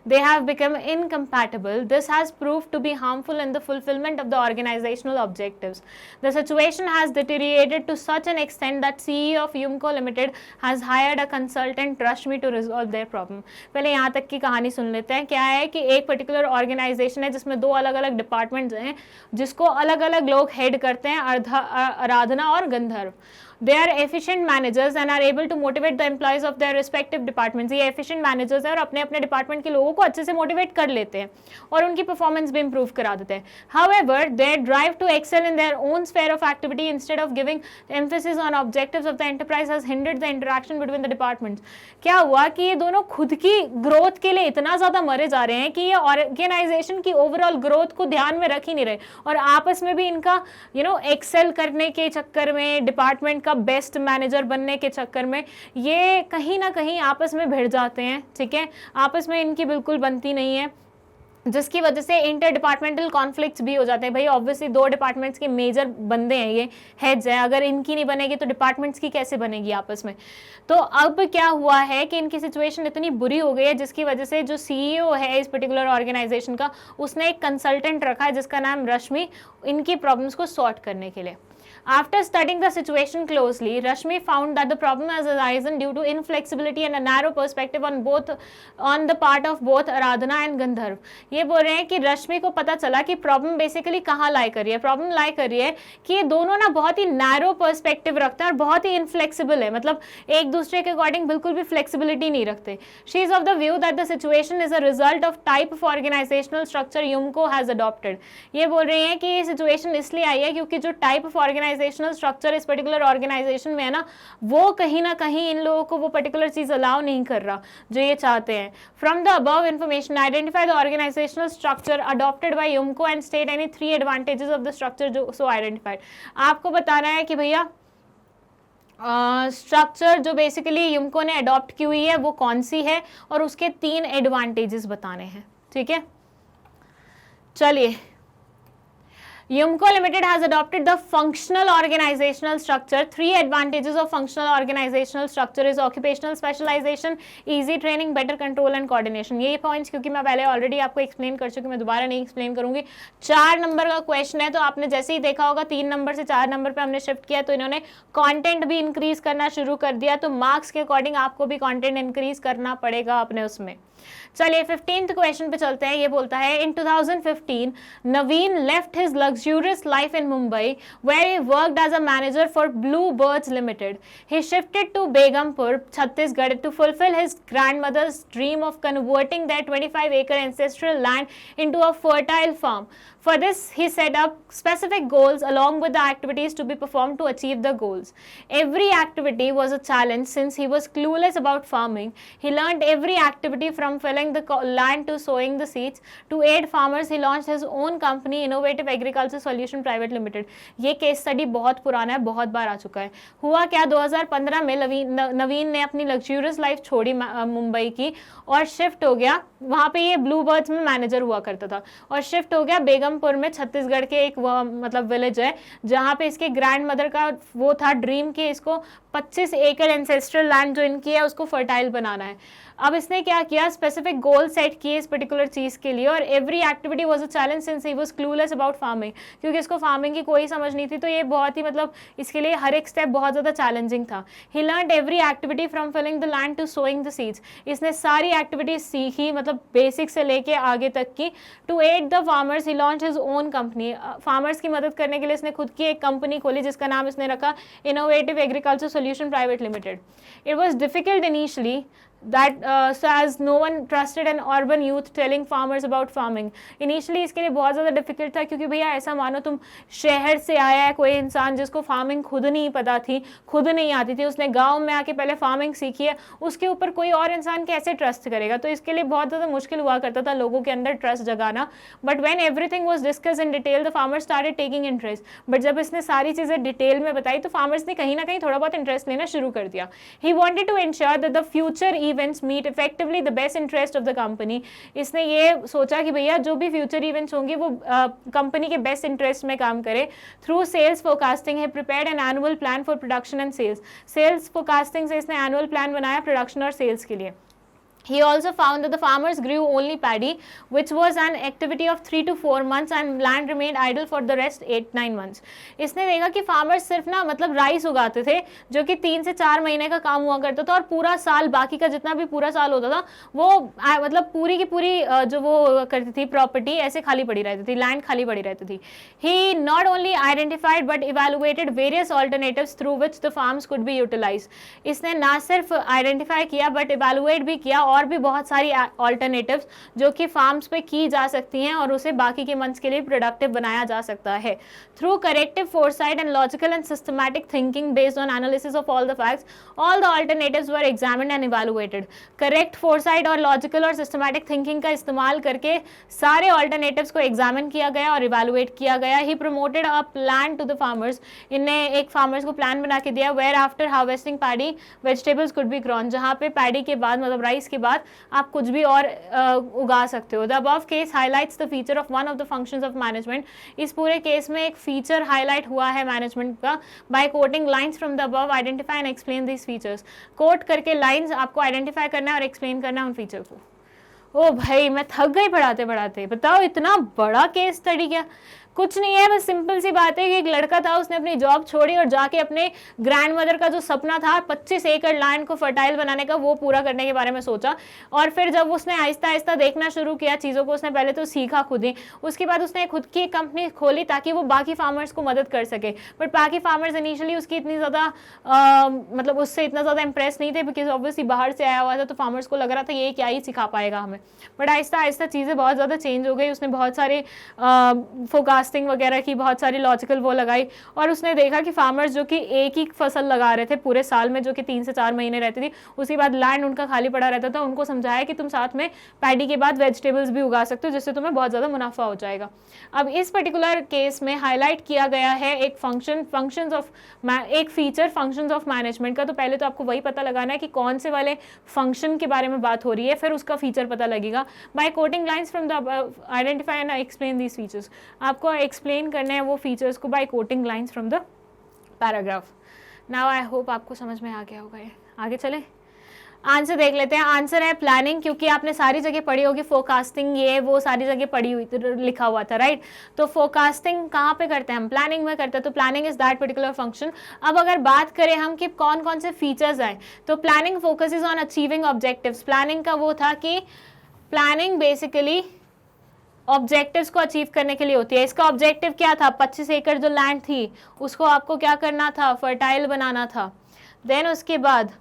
they have become incompatible. This has proved to be harmful in the fulfillment of the organizational objectives. The situation has deteriorated to such an extent that CEO of Yumko Limited has hired a consultant, trust me, to resolve their problem. पहले यहाँ तक की कहानी सुन लेते हैं। क्या है कि एक पर्टिकुलर ऑर्गेनाइजेशन है जिसमें 2 अलग अलग डिपार्टमेंट्स हैं जिसको अलग अलग लोग हेड करते हैं, आराधना और Gandharv. They are efficient managers and are able to motivate the employees of their respective departments. ये एफिशिएंट मैनेजर्स हैं और अपने अपने डिपार्टमेंट के लोगों को अच्छे से मोटिवेट कर लेते हैं और उनकी परफॉर्मेंस भी इंप्रूव करा देते हैं। However their drive to excel in their own sphere of activity instead of giving emphasis on objectives of the enterprise has hindered the interaction between the departments. क्या हुआ कि ये दोनों खुद की ग्रोथ के लिए इतना ज्यादा मरे जा रहे हैं कि ये ऑर्गेनाइजेशन की ओवरऑल ग्रोथ को ध्यान में रख ही नहीं रहे, और आपस में भी इनका एक्सेल करने के चक्कर में, डिपार्टमेंट का बेस्ट मैनेजर बनने के चक्कर में ये कहीं ना कहीं आपस में भिड़ जाते हैं। ठीक है, आपस में इनकी बिल्कुल बनती नहीं है, जिसकी वजह से इंटर डिपार्टमेंटल कॉन्फ्लिक्ट्स भी हो जाते हैं। भाई ऑब्वियसली दो डिपार्टमेंट्स के मेजर बंदे हैं, ये हेड्स हैं, अगर इनकी नहीं बनेगी तो डिपार्टमेंट्स की कैसे बनेगी आपस में। तो अब क्या हुआ है कि इनकी सिचुएशन इतनी बुरी हो गई है जिसकी वजह से जो सीईओ है इस पर्टिकुलर ऑर्गेनाइजेशन का, उसने एक कंसल्टेंट रखा है जिसका नाम रश्मि, इनकी प्रॉब्लम्स को सॉर्ट करने के लिए। After studying the situation closely, Rashmi found that the problem has arisen due to inflexibility and a narrow perspective on the part of both Aradhana and Gandharv। ये बोल रहे हैं कि रश्मि को पता चला कि प्रॉब्लम बेसिकली कहाँ लाई कर रही है। प्रॉब्लम लाई कर रही है कि ये दोनों ना बहुत ही नैरो पर्सपेक्टिव रखते हैं और बहुत ही इनफ्लेक्सिबल है, मतलब एक दूसरे के अकॉर्डिंग बिल्कुल भी फ्लेक्सिबिलिटी नहीं रखते। She is of the view that the situation is a result of type of organisational structure Umco has adopted. ये बोल रहे हैं कि ये सिचुएशन इसलिए आई है क्योंकि जो टाइप ऑफ ऑर्गेनाइजेशनल स्ट्रक्चर इस पर्टिकुलर ऑर्गेनाइजेशन में है ना, वो कहीं ना कहीं इन लोगों को वो पर्टिकुलर चीज अलाउ नहीं कर रहा जो ये चाहते हैं। From the above information identify the organisational structure adopted by Umco and state any 3 advantages of the structure जो सो आइडेंटिफाइड। आपको बताना है कि भैया स्ट्रक्चर जो बेसिकली यूमको ने अडॉप्ट की हुई है वो कौन सी है और उसके 3 एडवांटेजेस बताने हैं। ठीक है, चलिए। Yumco Limited has adopted the functional organizational structure. 3 advantages of functional organizational structure is occupational specialization, easy training, better control and coordination. ये points क्योंकि मैं पहले ऑलरेडी आपको एक्सप्लेन कर चुकी, मैं दोबारा नहीं एक्सप्लेन करूंगी। 4 नंबर का क्वेश्चन है, तो आपने जैसे ही देखा होगा 3 नंबर से 4 नंबर पे हमने शिफ्ट किया, तो इन्होंने कंटेंट भी इंक्रीज करना शुरू कर दिया, तो मार्क्स के अकॉर्डिंग आपको भी कंटेंट इंक्रीज करना पड़ेगा अपने उसमें। चलिए 15th क्वेश्चन पे चलते हैं। ये बोलता है in 2015 Naveen left his luxurious life in Mumbai where he worked as a manager for blue birds limited. He shifted to Begampur Chhattisgarh to fulfil his grandmother's dream of converting their 25 acre ancestral land into a fertile farm. For this, he set up specific goals along with the activities to be performed to achieve the goals. Every activity was a challenge since he was clueless about farming. He learned every activity from felling the land to sowing the seeds. To aid farmers, he launched his own company, Innovative Agriculture Solution Private Limited. ये case study बहुत पुराना है, बहुत बार आ चुका है। हुआ क्या, 2015 में नवीन ने अपनी लग्जूरियस लाइफ छोड़ी मुंबई की और शिफ्ट हो गया, वहाँ पे ये ब्लू बर्ड्स में मैनेजर हुआ करता था, और शिफ्ट हो गया बेगमपुर में, छत्तीसगढ़ के एक मतलब विलेज है जहाँ पे इसके ग्रैंड मदर का वो था ड्रीम कि इसको 25 एकड़ एंसेस्ट्रल लैंड जो इनकी है उसको फर्टाइल बनाना है। अब इसने क्या किया, स्पेसिफिक गोल सेट किए इस पर्टिकुलर चीज के लिए, और every activity was a challenge since he was clueless about farming, क्योंकि इसको फार्मिंग की कोई समझ नहीं थी, तो ये बहुत ही मतलब इसके लिए हर एक स्टेप बहुत ज्यादा चैलेंजिंग था। He learned every activity from filling the land to sowing the seeds. इसने सारी एक्टिविटीज सीखी, मतलब बेसिक से लेके आगे तक की। To aid the farmers he launch his own company. Farmers की मदद करने के लिए इसने खुद की एक कंपनी खोली जिसका नाम इसने रखा innovative agriculture solution private limited. It was difficult initially that so as no one trusted an urban youth telling farmers about farming. Initially इसके लिए बहुत ज़्यादा डिफिकल्ट था, क्योंकि भैया ऐसा मानो तुम शहर से आया है कोई इंसान जिसको फार्मिंग खुद नहीं पता थी, खुद नहीं आती थी, उसने गांव में आके पहले फार्मिंग सीखी है, उसके ऊपर कोई और इंसान कैसे ट्रस्ट करेगा। तो इसके लिए बहुत ज़्यादा मुश्किल हुआ करता था लोगों के अंदर ट्रस्ट जगाना। But when everything was discussed in detail the farmers started taking interest. But जब इसने सारी चीज़ें डिटेल में बताई तो फार्मर्स ने कहीं ना कहीं थोड़ा बहुत इंटरेस्ट लेना शुरू कर दिया। He wanted to ensure that the future events meet effectively the best interest of the company. इसने ये सोचा कि भैया जो भी फ्यूचर इवेंट्स होंगे वो कंपनी के बेस्ट इंटरेस्ट में काम करे। Through sales forecasting he prepared an annual plan for production and sales. Sales forecasting से इसने एनुअल प्लान बनाया प्रोडक्शन और सेल्स के लिए। He also found that the farmers grew only paddy, which was an activity of 3 to 4 months and land remained idle for the rest 8-9 months. इसने देखा कि farmers सिर्फ ना मतलब राइस उगाते थे जो कि 3 से 4 महीने का काम हुआ करता था और पूरा साल बाकी का जितना भी पूरा साल होता था वो मतलब पूरी की पूरी जो वो करती थी प्रॉपर्टी ऐसे खाली पड़ी रहती थी, लैंड खाली पड़ी रहती थी. He not only identified but evaluated various alternatives through which the farms could be utilized. इसने ना सिर्फ आइडेंटिफाई किया बट इवेलुएट भी किया और भी बहुत सारी ऑल्टरनेटिव्स जो कि फार्म्स पे की जा सकती हैं और उसे बाकी के मंथ्स के लिए प्रोडक्टिव बनाया जा सकता है. Through corrective foresight and logical and systematic thinking based on analysis of all the facts all the alternatives were examined and evaluated. Correct foresight और लॉजिकल और सिस्टमैटिक थिंकिंग का इस्तेमाल करके सारे ऑल्टरनेटिव्स को एग्जामिन किया गया और इवेलुएट किया गया. He promoted a plan to the farmers. इनने एक फार्मर्स को प्लान बना के दिया where after harvesting paddy vegetables could be grown, जहाँ पे पैडी के बाद मतलब राइस के बाद आप कुछ भी और उगा सकते हो. The above case highlights the feature of one of the functions of management. इस पूरे केस में एक फीचर हाईलाइट हुआ है मैनेजमेंट का by quoting lines from the above identify and explain this features. Quote करके लाइंस आपको आइडेंटिफाई करना है और एक्सप्लेन करना है उन फीचर को. ओ भाई मैं थक गई पढ़ाते पढ़ाते. बताओ इतना बड़ा केस स्टडी क्या, कुछ नहीं है, बस सिंपल सी बात है कि एक लड़का था उसने अपनी जॉब छोड़ी और जाके अपने ग्रैंडमदर का जो सपना था 25 एकड़ लैंड को फर्टाइल बनाने का वो पूरा करने के बारे में सोचा. और फिर जब उसने आहिस्ता आहिस्ता देखना शुरू किया चीज़ों को, उसने पहले तो सीखा खुद ही, उसके बाद उसने खुद की एक कंपनी खोली ताकि वो बाकी फार्मर्स को मदद कर सके. बट बाकी फार्मर्स इनिशियली उसकी इतनी ज़्यादा मतलब उससे इतना ज़्यादा इंप्रेस नहीं थे बिकॉज ऑब्वियसली बाहर से आया हुआ था तो फार्मर्स को लग रहा था ये क्या ही सिखा पाएगा हमें. बट आहिस्ता आहिस्ता चीज़ें बहुत ज़्यादा चेंज हो गई. उसने बहुत सारे फोकास्टिंग वगैरह की बहुत सारी लॉजिकल वो लगाई और उसने देखा कि फार्मर्स जो कि एक ही फसल लगा रहे थे पूरे साल में जो कि 3 से 4 महीने रहती थी, उसके बाद लैंड उनका खाली पड़ा रहता था, उनको समझाया कि तुम साथ में पैडी के बाद वेजिटेबल्स भी उगा सकते हो जिससे तुम्हें बहुत ज़्यादा मुनाफा हो जाएगा. अब इस पर्टिकुलर केस में हाईलाइट किया गया है एक एक फीचर फंक्शंस ऑफ मैनेजमेंट का. तो पहले तो आपको वही पता लगाना है कि कौन से वाले फंक्शन के बारे में बात हो रही है, फिर उसका फीचर पता लगेगा. By quoting lines from the identify and explain these features. आपको एक्सप्लेन करने हैं वो फीचर्स को by quoting lines from the paragraph. Now I hope आपको समझ में आ गया होगा. ये आगे चले आंसर देख लेते हैं. आंसर है प्लानिंग, क्योंकि आपने सारी जगह पढ़ी होगी फोरकास्टिंग ये वो सारी जगह पढ़ी हुई लिखा हुआ था राइट. तो फोरकास्टिंग कहाँ पे करते हैं हम, प्लानिंग में करते हैं. तो planning is that particular function. अब अगर बात करें हम कि कौन कौन से फीचर्स आए, तो planning focuses on achieving objectives. Planning का वो था कि प्लानिंग बेसिकली ऑब्जेक्टिव्स को अचीव करने के लिए होती है. इसका ऑब्जेक्टिव क्या था, 25 एकड़ जो लैंड थी उसको आपको क्या करना था, फर्टाइल बनाना था. देन उसके बाद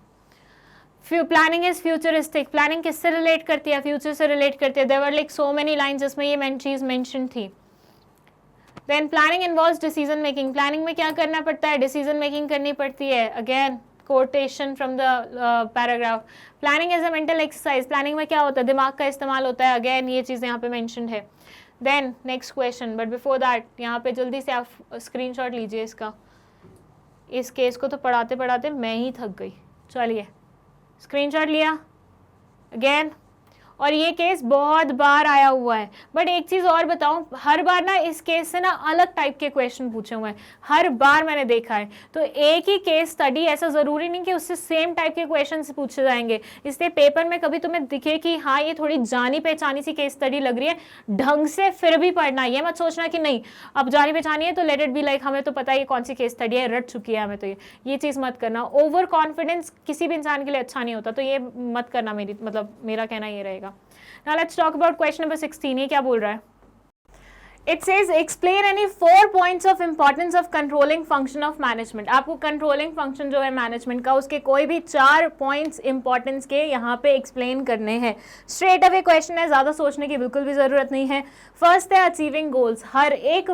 प्लानिंग इज फ्यूचरिस्टिक. प्लानिंग किससे रिलेट करती है, फ्यूचर से रिलेट करती है. There were like so many lines जिसमें ये चीज मेंशन थी. Then planning involves decision making. Planning में क्या करना पड़ता है, डिसीजन मेकिंग करनी पड़ती है. Again quotation from the paragraph. Planning is a mental exercise. Planning में क्या होता है, दिमाग का इस्तेमाल होता है. अगेन ये चीज़ यहाँ पे मेंशन है. Then next question, but before that यहाँ पे जल्दी से आप स्क्रीनशॉट लीजिए इसका. इस केस को तो पढ़ाते पढ़ाते मैं ही थक गई. चलिए स्क्रीनशॉट लिया अगेन. और ये केस बहुत बार आया हुआ है. बट एक चीज़ और बताऊं, हर बार ना इस केस से ना अलग टाइप के क्वेश्चन पूछे हुए हैं, हर बार मैंने देखा है. तो एक ही केस स्टडी ऐसा ज़रूरी नहीं कि उससे सेम टाइप के क्वेश्चन पूछे जाएंगे. इसलिए पेपर में कभी तुम्हें दिखे कि हाँ ये थोड़ी जानी पहचानी सी केस स्टडी लग रही है, ढंग से फिर भी पढ़ना. ये मत सोचना कि नहीं अब जानी पहचानी है तो लेट इट बी लाइक हमें तो पता है ये कौन सी केस स्टडी है, रट चुकी है हमें तो ये चीज़ मत करना. ओवर कॉन्फिडेंस किसी भी इंसान के लिए अच्छा नहीं होता, तो ये मत करना. मेरा कहना ये रहेगा. Now let's talk about question number 16. ये क्या बोल रहा है? It says explain any 4 points of importance of controlling function of management. आपको controlling function जो है management का उसके कोई भी 4 points importance के यहाँ पे explain करने हैं. Straight away question है, ज़्यादा सोचने की बिल्कुल भी ज़रूरत नहीं है. फर्स्ट है अचीविंग गोल्स. हर एक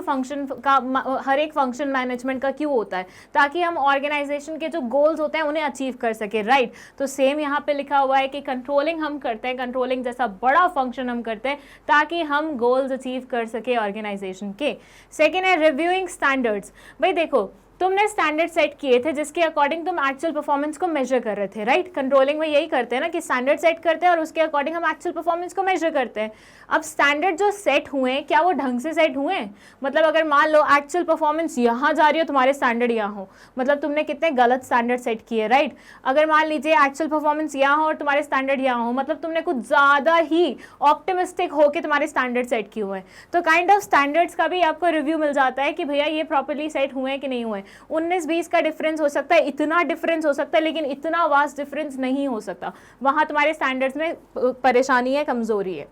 फंक्शन मैनेजमेंट का क्यों होता है, ताकि हम ऑर्गेनाइजेशन के जो गोल्स होते हैं उन्हें अचीव कर सके राइट. तो सेम यहाँ पे लिखा हुआ है कि कंट्रोलिंग हम करते हैं, कंट्रोलिंग जैसा बड़ा फंक्शन हम करते हैं ताकि हम गोल्स अचीव कर सके ऑर्गेनाइजेशन के. सेकेंड है रिव्यूइंग स्टैंडर्ड्स. भाई देखो तुमने स्टैंडर्ड सेट किए थे जिसके अकॉर्डिंग तुम एक्चुअल परफॉर्मेंस को मेजर कर रहे थे, राइट। कंट्रोलिंग में यही करते हैं ना कि स्टैंडर्ड सेट करते हैं और उसके अकॉर्डिंग हम एक्चुअल परफॉर्मेंस को मेजर करते हैं। अब स्टैंडर्ड जो सेट हुए हैं क्या वो ढंग से सेट हुए हैं? मतलब अगर मान लो एक्चुअल परफॉर्मेंस यहाँ जा रही हो, तुम्हारे स्टैंडर्ड यहाँ हो, मतलब तुमने कितने गलत स्टैंडर्ड सेट किए, राइट। अगर मान लीजिए एक्चुअल परफॉर्मेंस यहाँ हो और तुम्हारे स्टैंडर्ड यहाँ हो, मतलब तुमने कुछ ज़्यादा ही ऑप्टिमिस्टिक होकर तुम्हारे स्टैंडर्ड सेट किए हुए हैं। तो काइंड ऑफ स्टैंडर्ड्स का भी आपको रिव्यू मिल जाता है कि भैया ये प्रॉपर्ली सेट हुए हैं कि नहीं हुए। 19-20 का डिफरेंस हो सकता है, इतना डिफरेंस हो सकता है, लेकिन इतना वास्ट डिफरेंस नहीं हो सकता। वहाँ तुम्हारे स्टैंडर्ड्स में परेशानी है, कमजोरी है।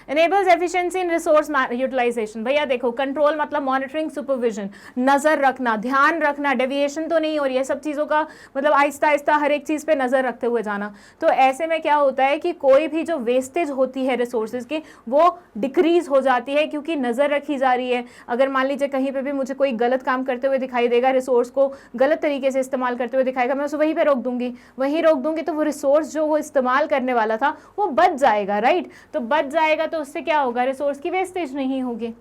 Enables efficiency in resource utilization। भैया देखो, कंट्रोल मतलब मॉनिटरिंग, सुपरविजन, नजर रखना, ध्यान रखना, डेविएशन तो नहीं हो रही है, सब चीज़ों का मतलब आहिस्ता आहिस्ता हर एक चीज़ पे नज़र रखते हुए जाना। तो ऐसे में क्या होता है कि कोई भी जो वेस्टेज होती है रिसोर्सेज की वो डिक्रीज हो जाती है, क्योंकि नज़र रखी जा रही है। अगर मान लीजिए कहीं पर भी मुझे कोई गलत काम करते हुए दिखाई देगा, रिसोर्स को गलत तरीके से इस्तेमाल करते हुए दिखाएगा, मैं उसे वहीं पर रोक दूंगी, वहीं रोक दूंगी, तो वो रिसोर्स जो वो इस्तेमाल करने वाला था वो बच जाएगा, राइट। तो बच जाएगा तो उससे क्या होगा, रिसोर्स की वेस्टेज नहीं होगी।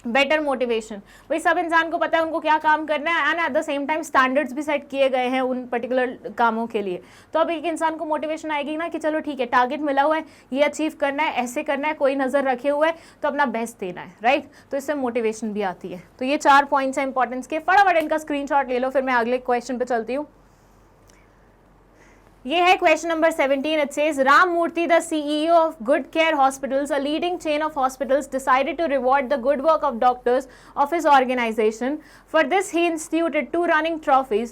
बेटर मोटिवेशन, भाई सब इंसान को पता है उनको क्या काम करना है, and at the same time standards भी सेट किए गए हैं उन पर्टिकुलर कामों के लिए। तो अब एक इंसान को मोटिवेशन आएगी ना कि चलो ठीक है, टारगेट मिला हुआ है, ये अचीव करना है, ऐसे करना है, कोई नज़र रखे हुए है तो अपना बेस्ट देना है, राइट। तो इससे मोटिवेशन भी आती है। तो ये 4 पॉइंट्स हैं इंपॉर्टेंस के, फटाफट इनका स्क्रीनशॉट ले लो, फिर मैं अगले क्वेश्चन पे चलती हूँ। ये है question number 17. It says Ram Murthy, the CEO of Good Care Hospitals, a leading chain of hospitals, decided to reward the good work of doctors of his organization. For this, he instituted 2 running trophies: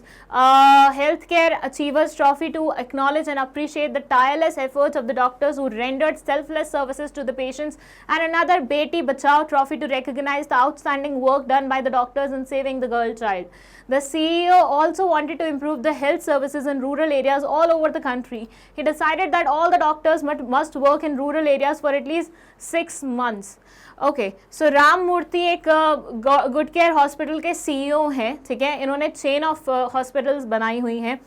Healthcare Achievers Trophy to acknowledge and appreciate the tireless efforts of the doctors who rendered selfless services to the patients, and another Beti Bachao Trophy to recognize the outstanding work done by the doctors in saving the girl child. The CEO also wanted to improve the health services in rural areas all over the country. He decided that all the doctors must work in rural areas for at least 6 months. Okay, so Ram मूर्ति एक good care hospital के CEO हैं, ठीक है। इन्होंने chain of hospitals बनाई हुई हैं।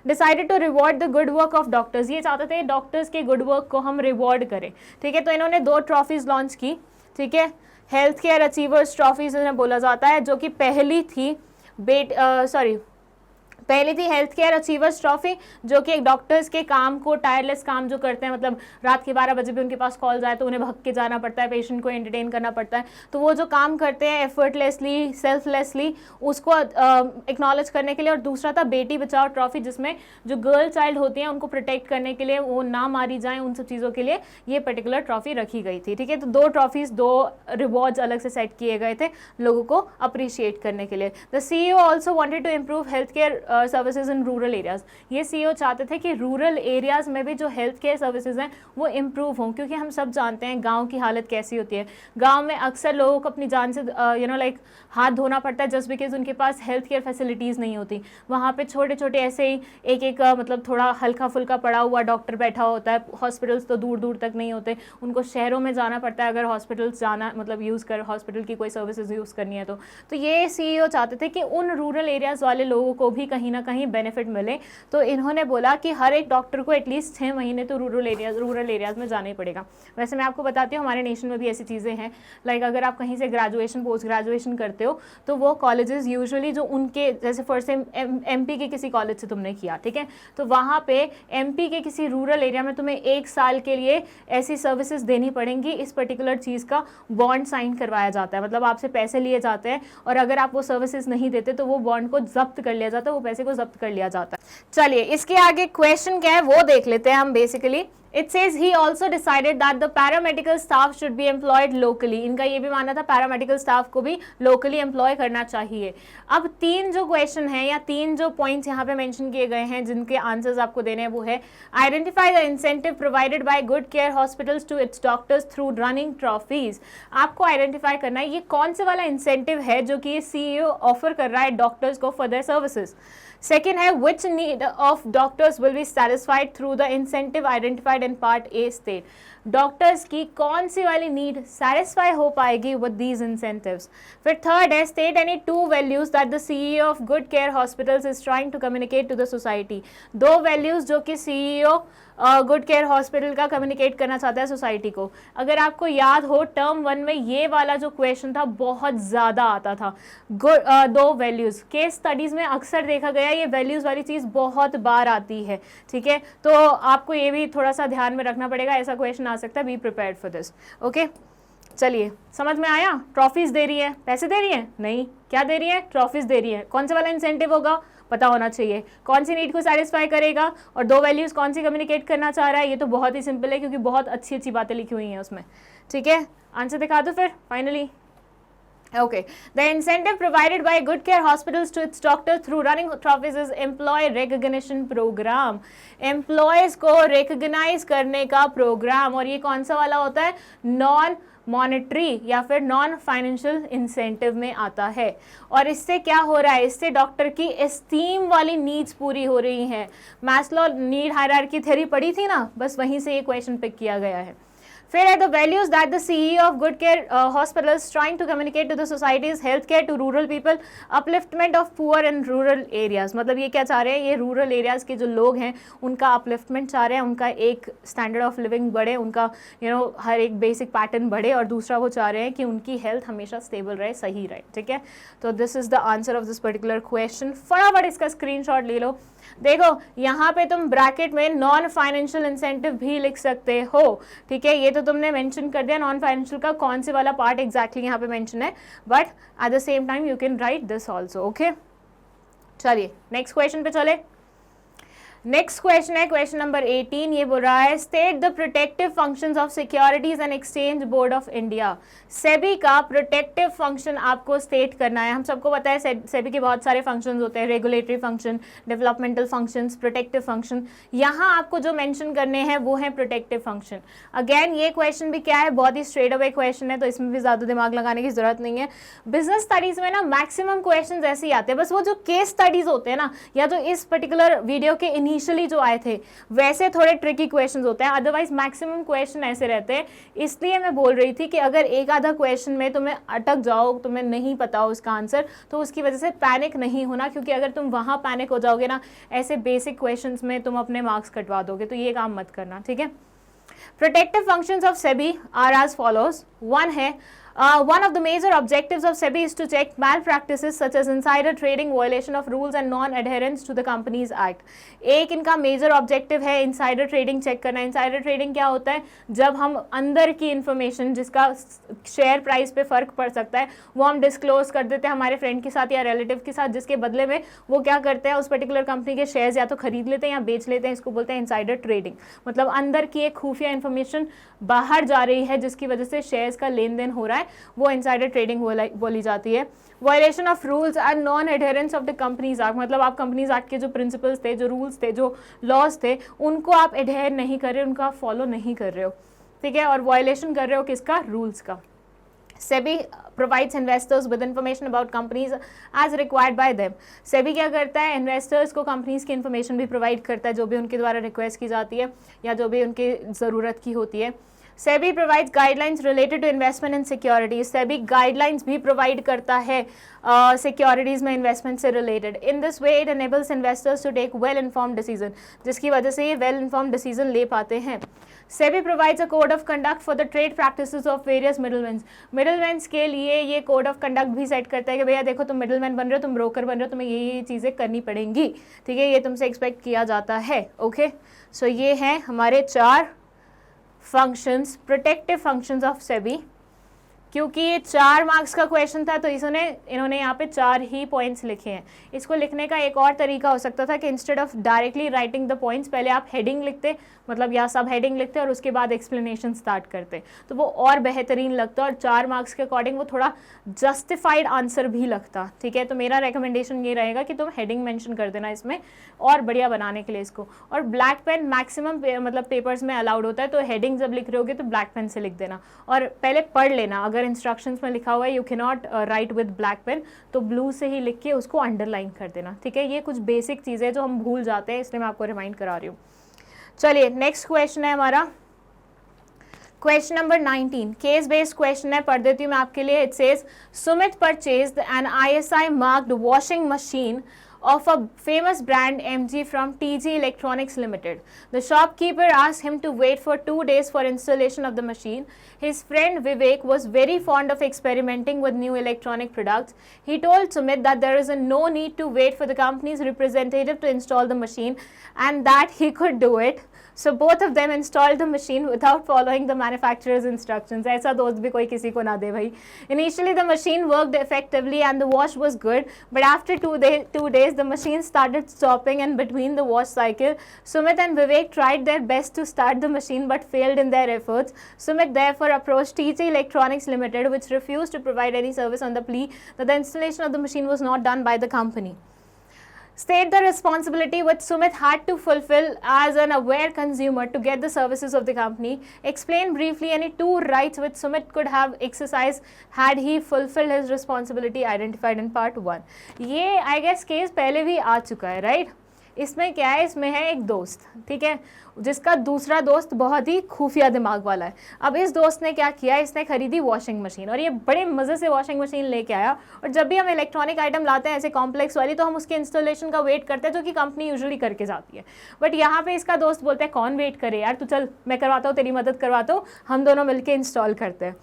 Decided to reward the good work of doctors, ये चाहते थे डॉक्टर्स के गुड वर्क को हम रिवॉर्ड करें, ठीक है। तो इन्होंने 2 ट्रॉफीज लॉन्च की, ठीक है। हेल्थ केयर अचीवर्स ट्रॉफीज इन्हें बोला जाता है, जो कि पहली थी हेल्थ केयर अचीवर्स ट्रॉफी, जो कि एक डॉक्टर्स के काम को, टायरलेस काम जो करते हैं, मतलब रात के 12 बजे भी उनके पास कॉल जाए तो उन्हें भाग के जाना पड़ता है, पेशेंट को एंटरटेन करना पड़ता है, तो वो जो काम करते हैं एफर्टलेसली, सेल्फलेसली, उसको एक्नॉलेज करने के लिए। और दूसरा था बेटी बचाओ ट्रॉफी, जिसमें जो गर्ल चाइल्ड होती हैं उनको प्रोटेक्ट करने के लिए, वो ना मारी जाएँ, उन सब चीज़ों के लिए ये पर्टिकुलर ट्रॉफी रखी गई थी, ठीक है। तो 2 ट्रॉफीज, 2 रिवॉर्ड्स अलग से सेट किए गए थे लोगों को अप्रिशिएट करने के लिए। The CEO also wanted to improve health care services in rural areas. ये CEO चाहते थे कि रूरल एरियाज में भी जो हेल्थ केयर सर्विसेज हैं वो इम्प्रूव हों, क्योंकि हम सब जानते हैं गांव की हालत कैसी होती है। गांव में अक्सर लोगों को अपनी जान से लाइक हाथ धोना पड़ता है, जस्ट बिकॉज उनके पास हेल्थ केयर फैसिलिटीज़ नहीं होती। वहाँ पे छोटे छोटे ऐसे ही एक मतलब थोड़ा हल्का फुल्का पड़ा हुआ डॉक्टर बैठा होता है। हॉस्पिटल्स तो दूर दूर तक नहीं होते, उनको शहरों में जाना पड़ता है अगर हॉस्पिटल्स जाना, मतलब हॉस्पिटल की कोई सर्विसेज यूज़ करनी है तो ये CEO चाहते थे कि उन रूरल एरियाज़ वाले लोगों को भी कहीं ना कहीं बेनिफिट मिले। तो इन्होंने बोला कि हर एक डॉक्टर को एटलीस्ट 6 महीने तो रूरल एरियाज़ में जाना ही पड़ेगा। वैसे मैं आपको बताती हूँ हमारे नेशन में भी ऐसी चीज़ें हैं, लाइक अगर आप कहीं से ग्रेजुएशन, पोस्ट ग्रेजुएशन करते हो तो वो कॉलेजेस यूजुअली जो उनके, जैसे फर्स्ट MP के किसी कॉलेज से तुमने किया, ठीक है, तो वहाँ पे MP के किसी रूरल एरिया में तुम्हें 1 साल के लिए ऐसी सर्विसेज देनी पड़ेंगी। इस पर्टिकुलर चीज़ का बॉन्ड साइन करवाया जाता है, मतलब आपसे पैसे लिए जाते हैं और अगर आप वो सर्विसेज नहीं देते तो वो बॉन्ड को जब्त कर लिया जाता है, वो पैसे को जब्त कर लिया जाता है। चलिए इसके आगे क्वेश्चन क्या है वो देख लेते हैं हम। Basically It says he also decided that the paramedical staff should be employed locally. इनका ये भी मानना था पैरामेडिकल स्टाफ को भी लोकली एम्प्लॉय करना चाहिए। अब 3 जो क्वेश्चन हैं या 3 जो पॉइंट्स यहाँ पे मेंशन किए गए हैं जिनके आंसर्स आपको देने हैं वो है identify the incentive provided by good care hospitals to its doctors through running trophies. आपको आइडेंटिफाई करना है ये कौन से वाला इंसेंटिव है जो कि ये CEO ऑफर कर रहा है डॉक्टर्स को फॉर देयर सर्विसेज। सेकेंड है which need of doctors will be satisfied through the incentive identified in part A state। Doctors की कौन सी वाली नीड सेटिस्फाई हो पाएगी विद दीज इंसेंटिव्स। फिर थर्ड है state any two values that the CEO of good care hospitals is trying to communicate to the society. दो values जो कि सीईओ गुड केयर हॉस्पिटल का कम्युनिकेट करना चाहता है सोसाइटी को। अगर आपको याद हो टर्म 1 में ये वाला जो क्वेश्चन था बहुत ज़्यादा आता था। दो वैल्यूज़ केस स्टडीज़ में अक्सर देखा गया ये वैल्यूज़ वाली चीज़ बहुत बार आती है, ठीक है। तो आपको ये भी थोड़ा सा ध्यान में रखना पड़ेगा, ऐसा क्वेश्चन आ सकता है, be prepared for this. Okay चलिए समझ में आया। ट्रॉफीज दे रही है, पैसे दे रही है नहीं, क्या दे रही है, ट्रॉफीज दे रही है। कौन सा वाला इंसेंटिव होगा पता होना चाहिए, कौन सी नीड को सेटिस्फाई करेगा और दो वैल्यूज कौन सी कम्युनिकेट करना चाह रहा है। ये तो बहुत ही सिंपल है क्योंकि बहुत अच्छी अच्छी बातें लिखी हुई हैं उसमें, ठीक है। आंसर दिखा दो फिर finally. Okay, the incentive provided by good care hospitals to its doctors through running trophies is employee recognition program. Employees को recognize करने का program, और ये कौन सा वाला होता है, नॉन मॉनेटरी या फिर नॉन फाइनेंशियल इंसेंटिव में आता है। और इससे क्या हो रहा है, इससे डॉक्टर की एस्टीम वाली नीड्स पूरी हो रही हैं। मैस्लो नीड हायरार्की थ्योरी पढ़ी थी ना, बस वहीं से ये क्वेश्चन पिक किया गया है। फिर है the values that the CEO of good care hospitals trying to communicate to the societies, health care to rural people, upliftment of poor in rural areas. मतलब ये क्या चाह रहे हैं, ये रूरल एरियाज के जो लोग हैं उनका अपलिफ्टमेंट चाह रहे हैं, उनका एक स्टैंडर्ड ऑफ लिविंग बढ़े, उनका हर एक बेसिक पैटर्न बढ़े, और दूसरा वो चाह रहे हैं कि उनकी हेल्थ हमेशा स्टेबल रहे, सही रहे, ठीक है। तो this is the answer of this particular question. फटाफट इसका स्क्रीनशॉट ले लो। देखो यहाँ पे तुम ब्रैकेट में नॉन फाइनेंशियल इंसेंटिव भी लिख सकते हो, ठीक है। ये तो तुमने मेंशन कर दिया नॉन फाइनेंशियल का कौन से वाला पार्ट एग्जैक्टली यहाँ पे मेंशन है, but at the same time you can write this also. Okay चलिए नेक्स्ट क्वेश्चन पे चले। नेक्स्ट क्वेश्चन है क्वेश्चन नंबर 18। ये बोल रहा है state the protective functions of securities and exchange board of India. SEBI का प्रोटेक्टिव फंक्शन आपको स्टेट करना है। हम सबको पता है सेबी के बहुत सारे फंक्शंस होते हैं, regulatory function, developmental functions, protective function. यहाँ आपको जो मेंशन करने हैं वो है प्रोटेक्टिव फंक्शन। अगेन ये क्वेश्चन भी क्या है, बहुत ही स्ट्रेट अवे क्वेश्चन है, तो इसमें भी ज्यादा दिमाग लगाने की जरूरत नहीं है। बिजनेस स्टडीज में ना मैक्सिमम क्वेश्चन ऐसे ही आते हैं, बस वो जो केस स्टडीज होते हैं ना, या जो इस पर्टिकुलर वीडियो के इनिशियली जो आए थे वैसे थोड़े ट्रिकी क्वेश्चंस होते हैं, अदरवाइज मैक्सिमम क्वेश्चन ऐसे रहते हैं। इसलिए मैं बोल रही थी कि अगर एक आधा क्वेश्चन में तुम्हें अटक जाओ, तुम्हें नहीं पता हो उसका आंसर, तो उसकी वजह से पैनिक नहीं होना, क्योंकि अगर तुम वहां पैनिक हो जाओगे ना, ऐसे बेसिक क्वेश्चंस में तुम अपने मार्क्स कटवा दोगे, तो ये काम मत करना, ठीक है। Protective functions of SEBI are as follows. One है one of the major objectives of SEBI is to check malpractices such as insider trading, violation of rules and non-adherence to the Companies Act. एक इनका major objective है insider trading check करना। Insider trading क्या होता है, जब हम अंदर की इंफॉर्मेशन जिसका शेयर प्राइस पे फर्क पड़ सकता है वो हम डिस्क्लोज कर देते हैं हमारे फ्रेंड के साथ या रिलेटिव के साथ, जिसके बदले में वो क्या करते हैं, उस पर्टिकुलर कंपनी के शेयर्स या तो खरीद लेते हैं या बेच लेते हैं। इसको बोलते हैं इंसाइडर ट्रेडिंग। मतलब अंदर की एक खुफिया इंफॉर्मेशन बाहर जा रही है जिसकी वजह से शेयर्स का लेन देन हो रहा है, वो इनसाइडर ट्रेडिंग बोली जाती है। Violation of rules and non adherence of the companies act, मतलब आप कंपनीज एक्ट के जो प्रिंसिपल्स थे, जो रूल्स थे, जो लॉज थे, उनको आप एडहेर नहीं कर रहे, उनको आप फॉलो नहीं कर रहे हो, ठीक है। और वायलेशन कर रहे हो किसका, रूल्स का। SEBI provides investors with information about companies as required by them. SEBI क्या करता है, इन्वेस्टर्स को कंपनीज की इन्फॉर्मेशन भी प्रोवाइड करता है जो भी उनके द्वारा रिक्वेस्ट की जाती है या जो भी उनकी ज़रूरत की होती है। SEBI provides guidelines related to investment in securities. SEBI guidelines भी provide करता है securities में investment से related. In this way it enables investors to take well informed decision, जिसकी वजह से ये well informed decision ले पाते हैं। SEBI provides a code of conduct for the trade practices of various middlemen. Middlemen के लिए ये code of conduct भी सेट करता है कि भैया देखो तुम middleman बन रहे हो, तुम broker बन रहे हो, तुम्हें ये चीज़ें करनी पड़ेंगी, ठीक है, ये तुमसे एक्सपेक्ट किया जाता है। ओके सो ये हैं हमारे 4 functions, protective functions of SEBI. क्योंकि ये 4 मार्क्स का क्वेश्चन था तो इन्होंने यहाँ पे 4 ही पॉइंट्स लिखे हैं। इसको लिखने का एक और तरीका हो सकता था कि instead of directly writing the points, पहले आप हेडिंग लिखते, मतलब या सब हेडिंग लिखते और उसके बाद एक्सप्लेनेशन स्टार्ट करते, तो वो और बेहतरीन लगता और 4 मार्क्स के अकॉर्डिंग वो थोड़ा जस्टिफाइड आंसर भी लगता, ठीक है। तो मेरा रिकमेंडेशन ये रहेगा कि तुम हेडिंग मेंशन कर देना इसमें और बढ़िया बनाने के लिए इसको। और ब्लैक पेन मैक्सिमम मतलब पेपर्स में अलाउड होता है, तो हेडिंग जब लिख रहे होगे तो ब्लैक पेन से लिख देना और पहले पढ़ लेना। अगर इंस्ट्रक्शंस में लिखा हुआ है you can not write with black pen, तो ब्लू से ही लिख के उसको अंडरलाइन कर देना, ठीक है। ये कुछ बेसिक चीज़ें जो हम भूल जाते हैं, इसलिए मैं आपको रिमाइंड करा रही हूँ। चलिए नेक्स्ट क्वेश्चन है हमारा, question number 19 case based question है, पढ़ देती हूँ मैं आपके लिए. It says Sumit purchased an ISI marked washing machine of a famous brand MG from TG Electronics Limited. The shopkeeper asked him to wait for 2 days for installation of the machine. His friend Vivek was very fond of experimenting with new electronic products. He told Sumit that there is no need to wait for the company's representative to install the machine and that he could do it. So both of them installed the machine without following the manufacturer's instructions. ऐसा दोस्त भी कोई किसी को ना दे भाई. Initially the machine worked effectively and the wash was good, but after 2 days the machine started stopping and between the wash cycle. Sumit and Vivek tried their best to start the machine but failed in their efforts. Sumit therefore approached TG Electronics Limited, which refused to provide any service on the plea that the installation of the machine was not done by the company. State the responsibility which Sumit had to fulfill as an aware consumer to get the services of the company. Explain briefly any 2 rights which Sumit could have exercised had he fulfilled his responsibility identified in part 1. ये I guess case पहले भी आ चुका है, right? इसमें क्या है, इसमें है एक दोस्त, ठीक है, जिसका दूसरा दोस्त बहुत ही खुफिया दिमाग वाला है. अब इस दोस्त ने क्या किया, इसने खरीदी वॉशिंग मशीन और ये बड़े मज़े से वॉशिंग मशीन लेके आया. और जब भी हम इलेक्ट्रॉनिक आइटम लाते हैं ऐसे कॉम्प्लेक्स वाली, तो हम उसके इंस्टॉलेशन का वेट करते हैं, जो कि कंपनी यूजुअली करके जाती है. बट यहाँ पे इसका दोस्त बोलता है कौन वेट करे यार, तू चल मैं करवाता हूँ, तेरी मदद करवाता हूँ, हम दोनों मिलकर इंस्टॉल करते हैं.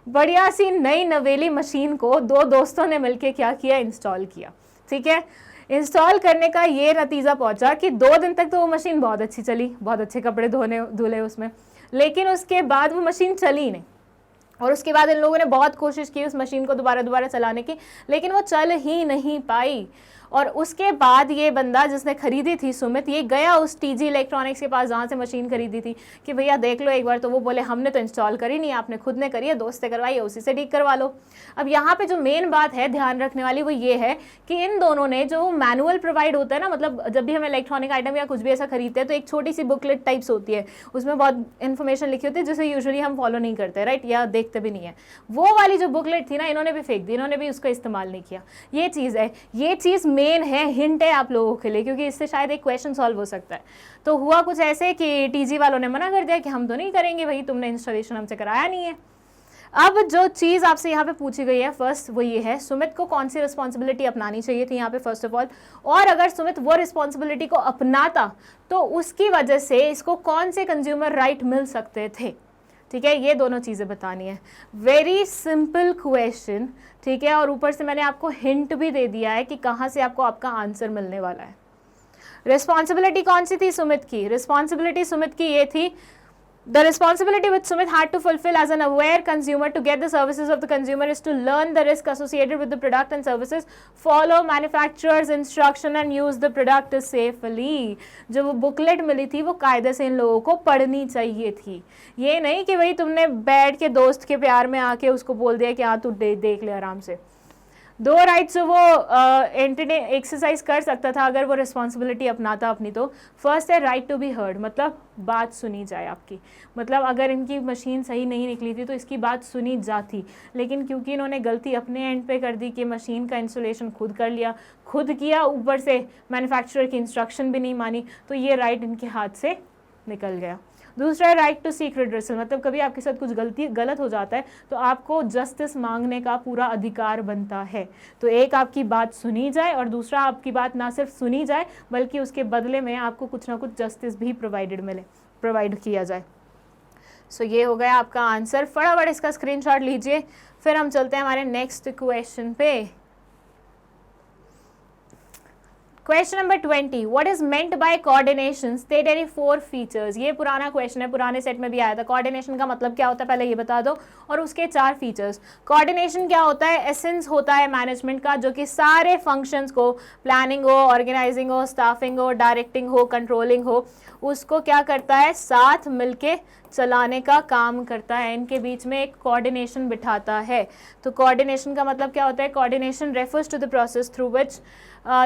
बढ़िया सी नई नवेली मशीन को 2 दोस्तों ने मिलकर क्या किया, इंस्टॉल किया. ठीक है, इंस्टॉल करने का ये नतीजा पहुंचा कि 2 दिन तक तो वो मशीन बहुत अच्छी चली, बहुत अच्छे कपड़े धुले उसमें, लेकिन उसके बाद वो मशीन चली ही नहीं. और उसके बाद इन लोगों ने बहुत कोशिश की उस मशीन को दोबारा चलाने की, लेकिन वो चल ही नहीं पाई. और उसके बाद ये बंदा जिसने खरीदी थी सुमित, ये गया उस TG इलेक्ट्रॉनिक्स के पास जहाँ से मशीन खरीदी थी कि भैया देख लो एक बार. तो वो बोले हमने तो इंस्टॉल करी नहीं, आपने खुद ने करी है, दोस्त से करवाई है, उसी से ठीक करवा लो. अब यहाँ पे जो मेन बात है ध्यान रखने वाली वो ये है कि इन दोनों ने जो मैनुअल प्रोवाइड होता है ना, मतलब जब भी हम इलेक्ट्रॉनिक आइटम या कुछ भी ऐसा खरीदते हैं तो एक छोटी सी बुकलेट टाइप्स होती है, उसमें बहुत इन्फॉर्मेशन लिखी होती है जिसे यूजुअली हम फॉलो नहीं करते, राइट, या देखते भी नहीं है. वो वाली जो बुकलेट थी ना, इन्होंने भी फेंक दी, इन्होंने भी उसका इस्तेमाल नहीं किया. ये चीज़ है, ये चीज़ मेन है, हिंट है आप लोगों के लिए, क्योंकि इससे शायद एक क्वेश्चन सॉल्व हो सकता है. तो हुआ कुछ ऐसे कि TG वालों ने मना कर दिया कि हम तो नहीं करेंगे भाई, तुमने इंस्टॉलेशन हमसे कराया नहीं है. अब जो चीज़ आपसे यहाँ पे पूछी गई है फर्स्ट वो ये है, सुमित को कौन सी रिस्पॉन्सिबिलिटी अपनानी चाहिए थी यहाँ पे फर्स्ट ऑफ ऑल, और अगर सुमित वो रिस्पॉन्सिबिलिटी को अपनाता तो उसकी वजह से इसको कौन से कंज्यूमर राइट मिल सकते थे. ठीक है, ये दोनों चीज़ें बतानी है. वेरी सिंपल क्वेश्चन, ठीक है, और ऊपर से मैंने आपको हिंट भी दे दिया है कि कहाँ से आपको आपका आंसर मिलने वाला है. रिस्पॉन्सिबिलिटी कौन सी थी सुमित की, रिस्पॉन्सिबिलिटी सुमित की ये थी, the responsibility which Sumit had to fulfill as an aware consumer to get the services of the consumer is to learn the risk associated with the product and services, follow manufacturer's instruction and use the product safely. जो वो booklet मिली थी वो कायदे से इन लोगों को पढ़नी चाहिए थी. ये नहीं कि भाई तुमने बैठ के दोस्त के प्यार में आके उसको बोल दिया कि हाँ तू देख ले आराम से. 2 राइट्स वो एंटिटी एक्सरसाइज कर सकता था अगर वो रिस्पॉन्सिबिलिटी अपनाता अपनी. तो फर्स्ट है राइट टू बी हर्ड, मतलब बात सुनी जाए आपकी, मतलब अगर इनकी मशीन सही नहीं निकली थी तो इसकी बात सुनी जाती, लेकिन क्योंकि इन्होंने गलती अपने एंड पे कर दी कि मशीन का इंस्टॉलेशन खुद कर लिया, खुद किया, ऊपर से मैन्युफैक्चरर की इंस्ट्रक्शन भी नहीं मानी, तो ये राइट इनके हाथ से निकल गया. दूसरा है राइट टू सीक रिड्रेसल, मतलब कभी आपके साथ कुछ गलत हो जाता है तो आपको जस्टिस मांगने का पूरा अधिकार बनता है. तो एक आपकी बात सुनी जाए और दूसरा आपकी बात ना सिर्फ सुनी जाए बल्कि उसके बदले में आपको कुछ ना कुछ जस्टिस भी प्रोवाइड किया जाए. सो ये हो गया आपका आंसर. फटाफट इसका स्क्रीनशॉट लीजिए, फिर हम चलते हैं हमारे नेक्स्ट क्वेश्चन पे. Question number 20, what is meant by coordination, state any 4 features. ये पुराना क्वेश्चन है, पुराने सेट में भी आया था. कोऑर्डिनेशन का मतलब क्या होता है पहले ये बता दो, और उसके 4 फीचर्स. कोऑर्डिनेशन क्या होता है, एसेंस होता है मैनेजमेंट का, जो कि सारे फंक्शंस को, प्लानिंग हो, ऑर्गेनाइजिंग हो, स्टाफिंग हो, डायरेक्टिंग हो, कंट्रोलिंग हो, उसको क्या करता है, साथ मिलके चलाने का काम करता है. इनके बीच में एक कोऑर्डिनेशन बिठाता है. तो कोऑर्डिनेशन का मतलब क्या होता है, coordination refers to the process through which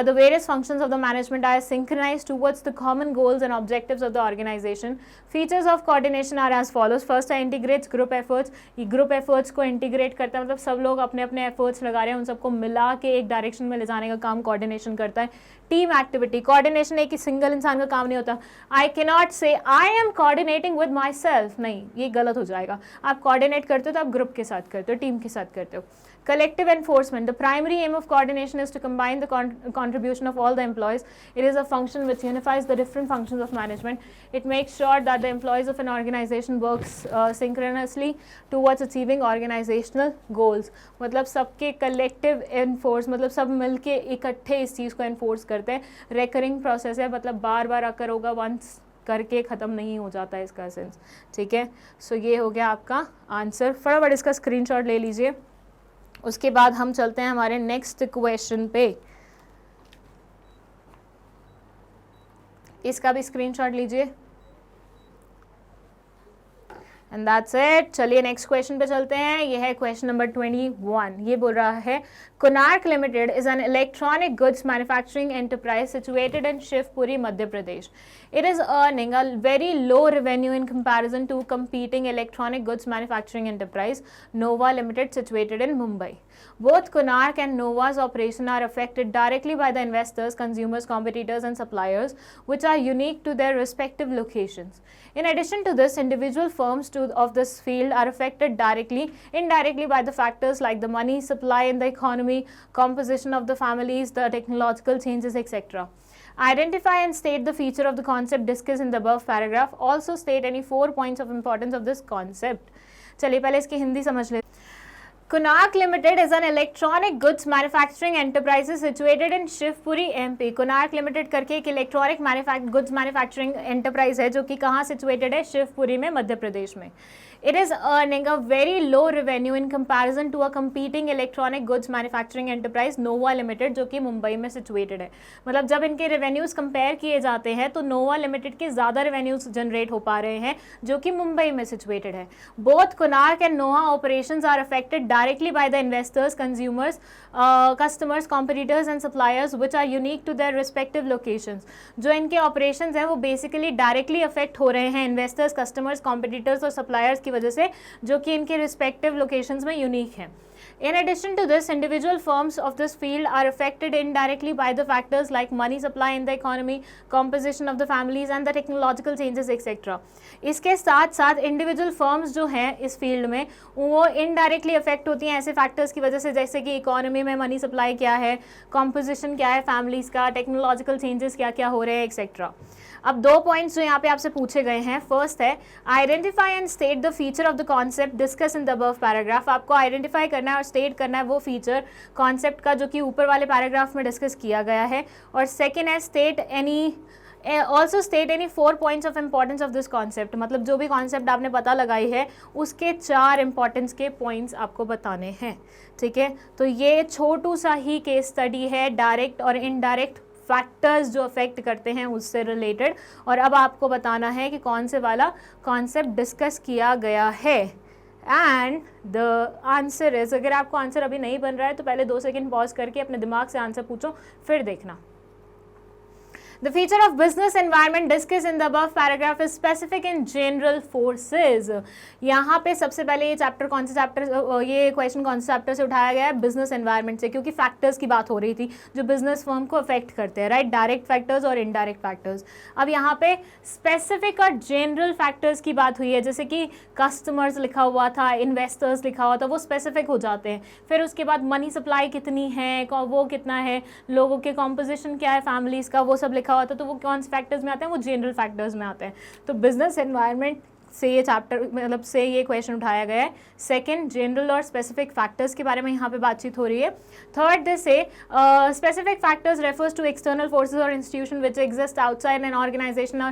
the various functions of the management are synchronized towards the common goals and objectives of the organization. Features of coordination are as follows. First है integrates group efforts. ये group efforts को integrate करता है, मतलब सब लोग अपने अपने efforts लगा रहे हैं, उन सबको मिला के एक डायरेक्शन में ले जाने का काम coordination करता है. टीम एक्टिविटी, कोऑर्डिनेशन एक ही सिंगल इंसान का काम नहीं होता. I cannot say I am coordinating with myself. Self, नहीं ये गलत हो जाएगा। आप कोऑर्डिनेट करते हो तो आप ग्रुप के साथ करते हो, टीम के साथ करते हो। Collective enforcement. The primary aim of coordination is to combine the contribution of all the employees. It is a function which unifies the different functions of management. It makes sure that the employees of an organization works synchronously towards achieving organizational goals. मतलब सबके collective enforce, मतलब सब मिलके इकट्ठे इस चीज़ को enforce करते हैं। Recurring process है, मतलब बार बार अकर होगा, once करके ख़त्म नहीं हो जाता है इसका सेंस। ठीक है, सो ये हो गया आपका आंसर। फटाफट इसका स्क्रीनशॉट ले लीजिए। उसके बाद हम चलते हैं हमारे नेक्स्ट क्वेश्चन पे। इसका भी स्क्रीनशॉट लीजिए एंड दैट्स इट। चलिए नेक्स्ट क्वेश्चन पे चलते हैं। ये है क्वेश्चन नंबर 21। ये बोल रहा है Konark limited is an electronic goods manufacturing enterprise situated in Shivpuri Madhya Pradesh. It is earning a very low revenue in comparison to competing electronic goods manufacturing enterprise Nova Limited situated in Mumbai. Both Konark and Nova's operation are affected directly by the investors, consumers, competitors and suppliers which are unique to their respective locations. In addition to this, individual firms of this field are affected directly, indirectly by the factors like the money supply in the economy, composition of the families, the technological changes, etc. Identify and state the feature of the concept discussed in the above paragraph. Also state any 4 points of importance of this concept. चलिए पहले इसकी हिंदी समझ लेते हैं। Konark Limited is an electronic goods manufacturing enterprise situated in Shivpuri, MP. Konark Limited करके एक electronic goods manufacturing enterprise है जो कि कहाँ सिचुएटेड है? शिवपुरी में, मध्य प्रदेश में। It is earning a very low revenue in comparison to a competing electronic goods manufacturing enterprise Nova Limited जो कि मुंबई में सिचुएटेड है। मतलब जब इनके रेवेन्यूज कंपेयर किए जाते हैं तो नोवा लिमिटेड के ज़्यादा रेवेन्यूज जनरेट हो पा रहे हैं जो कि मुंबई में सिचुएटेड है। Both Konark and Nova operations are affected directly by the investors, consumers, customers, competitors and suppliers which are unique to their respective locations. जो इनके ऑपरेशंस हैं वो बेसिकली डायरेक्टली अफेक्ट हो रहे हैं इन्वेस्टर्स, कस्टमर्स, कॉम्पिटिटर्स और सप्लायर्स की वजह से, जो कि इनके रिस्पेक्टिव लोकेशंस में यूनिक हैं। In addition to this, individual firms of this field are affected indirectly by the factors like money supply in the economy, composition of the families and the technological changes etc. इसके साथ साथ individual firms जो हैं इस field में वो indirectly affect होती हैं ऐसे फैक्टर्स की वजह से, जैसे कि इकोनॉमी में मनी सप्लाई क्या है, कॉम्पोजिशन क्या है फैमिलीज का, टेक्नोलॉजिकल चेंजेस क्या क्या हो रहे हैं एक्सेट्रा। अब 2 पॉइंट्स जो यहाँ पे आपसे पूछे गए हैं, फर्स्ट है identify and state the feature of the concept discuss in the above paragraph. आपको आइडेंटिफाई करना है और स्टेट करना है वो फीचर कॉन्सेप्ट का जो कि ऊपर वाले पैराग्राफ में डिस्कस किया गया है। और सेकेंड है state any also state any 4 points of importance of this concept. मतलब जो भी कॉन्सेप्ट आपने पता लगाई है उसके 4 इंपॉर्टेंस के पॉइंट्स आपको बताने हैं। ठीक है, तो ये छोटू सा ही केस स्टडी है डायरेक्ट और इनडायरेक्ट फैक्टर्स जो अफेक्ट करते हैं उससे रिलेटेड, और अब आपको बताना है कि कौन से वाला कॉन्सेप्ट डिस्कस किया गया है। एंड द आंसर इज, अगर आपको आंसर अभी नहीं बन रहा है तो पहले 2 सेकेंड पॉज करके अपने दिमाग से आंसर पूछो, फिर देखना। The feature of business environment discussed in the above paragraph is specific in general forces. यहाँ पे सबसे पहले ये चैप्टर कौन से चैप्टर, ये क्वेश्चन कौन से चैप्टर से उठाया गया है? बिजनेस एनवायरनमेंट से, क्योंकि फैक्टर्स की बात हो रही थी जो बिजनेस फर्म को अफेक्ट करते हैं, राइट? डायरेक्ट फैक्टर्स और इनडायरेक्ट फैक्टर्स। अब यहाँ पे स्पेसिफिक और जनरल फैक्टर्स की बात हुई है, जैसे कि कस्टमर्स लिखा हुआ था, इन्वेस्टर्स लिखा हुआ था, वो स्पेसिफिक हो जाते हैं। फिर उसके बाद मनी सप्लाई कितनी है, वो कितना है, लोगों के कॉम्पोजिशन क्या है फैमिलीज का, वो सब लिखा हुआ था, तो वो कौन से फैक्टर्स में आते हैं? वो जनरल फैक्टर्स में आते हैं। तो बिजनेस एनवायरनमेंट से ये चैप्टर मतलब से ये क्वेश्चन उठाया गया है। सेकंड, जनरल और स्पेसिफिक फैक्टर्स के बारे में यहाँ पे बातचीत हो रही है। थर्ड, दिस से specific factors refers to external forces और institution which exist outside an organisation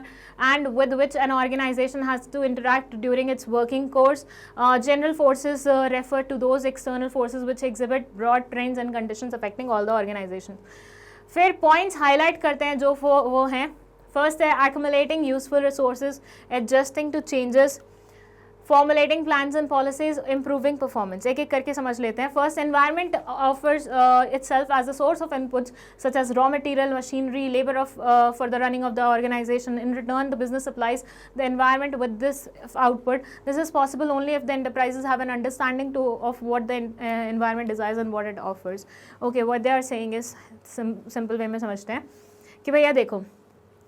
and with which an organisation has to interact during its working course. General forces refer to those external forces which exhibit broad trends and conditions affecting all the organisation. फिर points highlight करते हैं जो वो हैं। First है accumulating useful resources, adjusting to changes, formulating plans and policies, improving performance। एक एक करके समझ लेते हैं। First, environment offers itself as a source of inputs such as raw material, machinery, labor for the running of the organization. In return, the business supplies the environment with this output. This is possible only if the enterprises have an understanding of what the environment desires and what it offers. Okay, what they are saying is simple way में समझते हैं कि भैया देखो,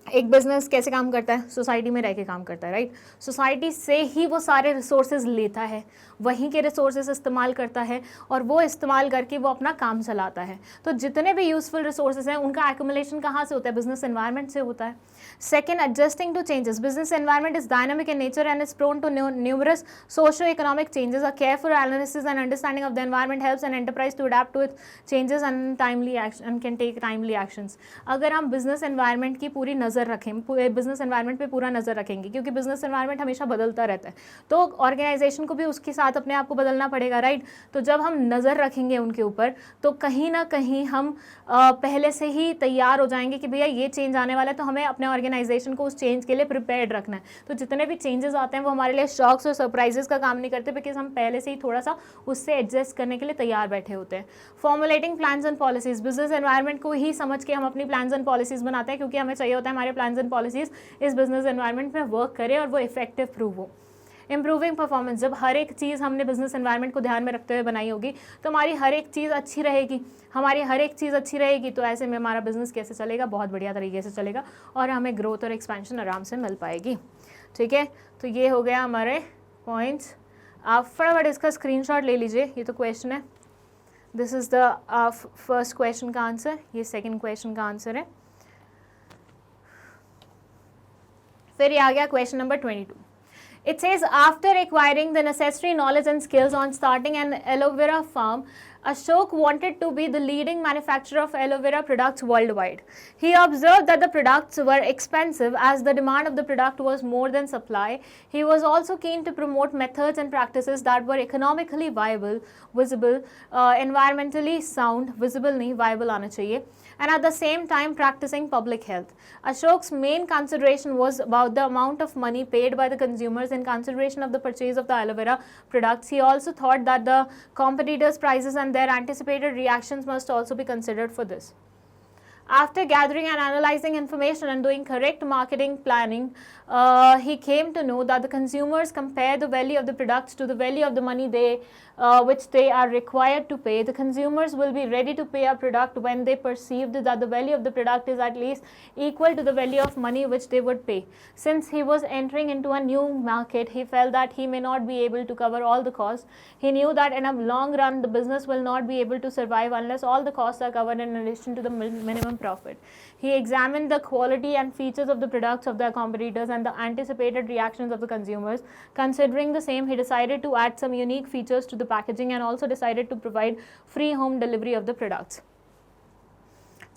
एक business कैसे काम करता है, सोसाइटी में रह के काम करता है, राइट। सोसाइटी से ही वो सारे रिसोर्सेज लेता है, वहीं के रिसोर्सेज इस्तेमाल करता है और वो इस्तेमाल करके वो अपना काम चलाता है। तो जितने भी यूजफुल रिसोर्सेज हैं उनका एक्यूमुलेशन कहाँ से होता है, बिजनेस एनवायरनमेंट से होता है। Second, adjusting to changes, business environment is dynamic in nature and is prone to numerous socio economic changes. A careful analysis and understanding of the environment helps an enterprise to adapt to it changes and timely action can take timely actions. अगर हम business environment की पूरी नज़र रखें, business environment पे पूरा नज़र रखेंगे, क्योंकि बिजनेस एनवायरनमेंट हमेशा बदलता रहता है, तो ऑर्गेनाइजेशन को भी उसके साथ अपने आप को बदलना पड़ेगा, राइट। तो जब हम नज़र रखेंगे उनके ऊपर तो कहीं ना कहीं हम पहले से ही तैयार हो जाएंगे कि भैया ये चेंज आने वाला है, तो हमें अपने ऑर्गेनाइजेशन को उस चेंज के लिए प्रिपेयर्ड रखना है। तो जितने भी चेंजेस आते हैं वो हमारे लिए शॉक्स और सरप्राइजेस का काम नहीं करते, बिकॉज हम पहले से ही थोड़ा सा उससे एडजस्ट करने के लिए तैयार बैठे होते हैं। Formulating plans and policies, business environment को ही समझ के हम अपनी प्लान्स एंड पॉलिसीज बनाते हैं, क्योंकि हमें चाहिए होता है हमारे प्लान्स एंड पॉलिसीज इस बिजनेस एनवायरनमेंट में वर्क करे और वो इफेक्टिव प्रूव हो। इंप्रूविंग परफॉर्मेंस, जब हर एक चीज़ हमने बिजनेस एनवायरनमेंट को ध्यान में रखते हुए बनाई होगी तो हमारी हर एक चीज़ अच्छी रहेगी, हमारी हर एक चीज़ अच्छी रहेगी, तो ऐसे में हमारा बिजनेस कैसे चलेगा, बहुत बढ़िया तरीके से चलेगा और हमें ग्रोथ और एक्सपेंशन आराम से मिल पाएगी। ठीक है, तो ये हो गया हमारे पॉइंट्स। आप फटाफट इसका स्क्रीनशॉट ले लीजिए, ये तो क्वेश्चन है, this is the first question का आंसर, ये सेकेंड क्वेश्चन का आंसर है। फिर ये आ गया question number 22। It says, after acquiring the necessary knowledge and skills on starting an aloe vera farm, Ashok wanted to be the leading manufacturer of aloe vera products worldwide. He observed that the products were expensive as the demand of the product was more than supply. He was also keen to promote methods and practices that were economically viable, visible, environmentally sound, visible नहीं viable आना चाहिए, and at the same time practicing public health. Ashok's main consideration was about the amount of money paid by the consumers in consideration of the purchase of the aloe vera products. He also thought that the competitors' prices and their anticipated reactions must also be considered for this. After gathering and analyzing information and doing correct marketing planning, he came to know that the consumers compare the value of the products to the value of the money which they are required to pay. The consumers will be ready to pay a product when they perceived that the value of the product is at least equal to the value of money which they would pay. Since he was entering into a new market, he felt that he may not be able to cover all the costs. He knew that in a long run, the business will not be able to survive unless all the costs are covered in addition to the minimum profit. He examined the quality and features of the products of their competitors and the anticipated reactions of the consumers. Considering the same, he decided to add some unique features to the packaging and also decided to provide free home delivery of the products.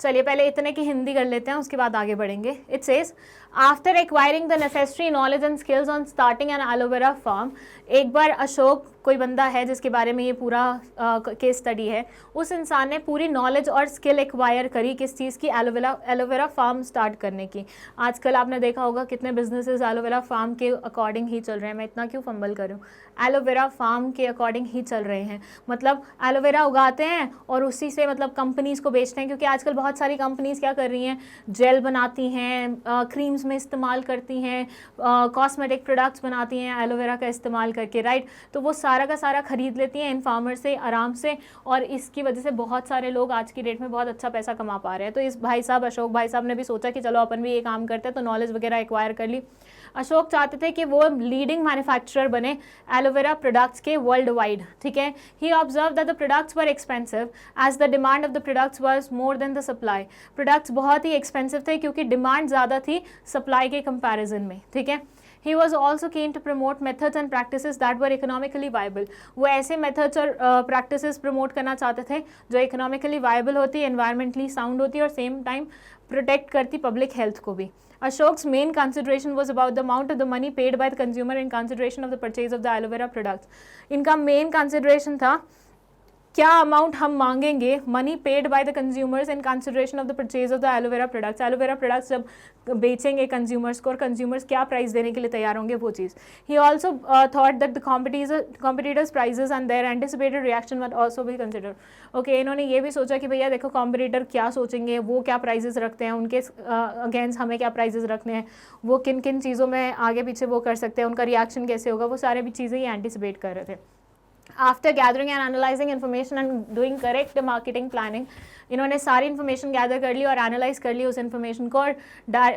चलिए पहले इतने की हिंदी कर लेते हैं, उसके बाद आगे बढ़ेंगे। It says, after acquiring the necessary knowledge and skills on starting an aloe vera farm, एक बार अशोक, कोई बंदा है जिसके बारे में ये पूरा केस स्टडी है, उस इंसान ने पूरी नॉलेज और स्किल एक्वायर करी किस चीज़ की, एलोवेरा फार्म स्टार्ट करने की। आजकल आपने देखा होगा कितने बिजनेसेस एलोवेरा फार्म के अकॉर्डिंग ही चल रहे हैं। मैं इतना क्यों फंबल कर रही हूँ, एलोवेरा फार्म के अकॉर्डिंग ही चल रहे हैं, मतलब एलोवेरा उगाते हैं और उसी से मतलब कंपनीज़ को बेचते हैं, क्योंकि आजकल बहुत सारी कंपनीज़ क्या कर रही हैं, जेल बनाती हैं, क्रीम्स में इस्तेमाल करती हैं, कॉस्मेटिक प्रोडक्ट्स बनाती हैं एलोवेरा का इस्तेमाल करके, राइट। तो वो सारा का सारा खरीद लेती हैं इन फार्मर से आराम से, और इसकी वजह से बहुत सारे लोग आज की डेट में बहुत अच्छा पैसा कमा पा रहे हैं। तो इस भाई साहब, अशोक भाई साहब ने भी सोचा कि चलो अपन भी ये काम करते हैं, तो नॉलेज वगैरह एक्वायर कर ली। अशोक चाहते थे कि वो लीडिंग मैन्युफैक्चरर बने एलोवेरा प्रोडक्ट्स के वर्ल्ड वाइड, ठीक है। He observe that the products were expensive as the demand of the products was more than the supply. Products बहुत ही एक्सपेंसिव थे क्योंकि डिमांड ज़्यादा थी सप्लाई के कंपैरिजन में, ठीक है। He was also keen to promote methods and practices that were economically viable. वो ऐसे methods और practices promote करना चाहते थे जो economically viable होती, environmentally sound होती और same time protect करती public health को भी। Ashok's main consideration was about the amount of the money paid by the consumer in consideration of the purchase of the aloe vera products. इनका main consideration था क्या amount हम मांगेंगे, money paid by the consumers in consideration of the purchase of the aloe vera products. Aloe vera products जब बेचेंगे consumers को और consumers क्या प्राइस देने के लिए तैयार होंगे, वो चीज़। He also thought that the competitors prices and their anticipated reaction were also be consider. Okay, इन्होंने ये भी सोचा कि भैया देखो कॉम्पिटिटर क्या सोचेंगे, वो क्या प्राइजेस रखते हैं, उनके अगेंस्ट हमें क्या प्राइजेस रखने हैं, वो किन किन चीज़ों में आगे पीछे वो कर सकते हैं, उनका रिएक्शन कैसे होगा, वो सारे भी चीज़ें ये एंटिसिपेट कर रहे थे। After gathering and analysing information and doing correct marketing planning, इन्होंने सारी इन्फॉर्मेशन गैदर कर ली और एनालाइज कर ली उस इन्फॉर्मेशन को, और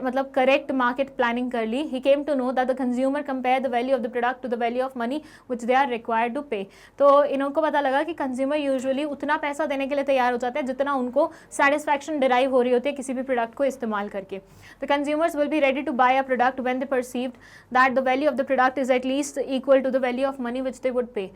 मतलब करेक्ट मार्केट प्लानिंग कर ली. He came to know that the consumer compare the value of the product to the value of money which they are required to pay. तो इनको पता लगा कि कंज्यूमर यूजुअली उतना पैसा देने के लिए तैयार हो जाते हैं जितना उनको सेटिस्फैक्शन डिराइव हो रही होती है किसी भी प्रोडक्ट को इस्तेमाल करके. The consumers will be ready to buy a product when they perceived that the value of the product is at least equal to the value of money which they would pay.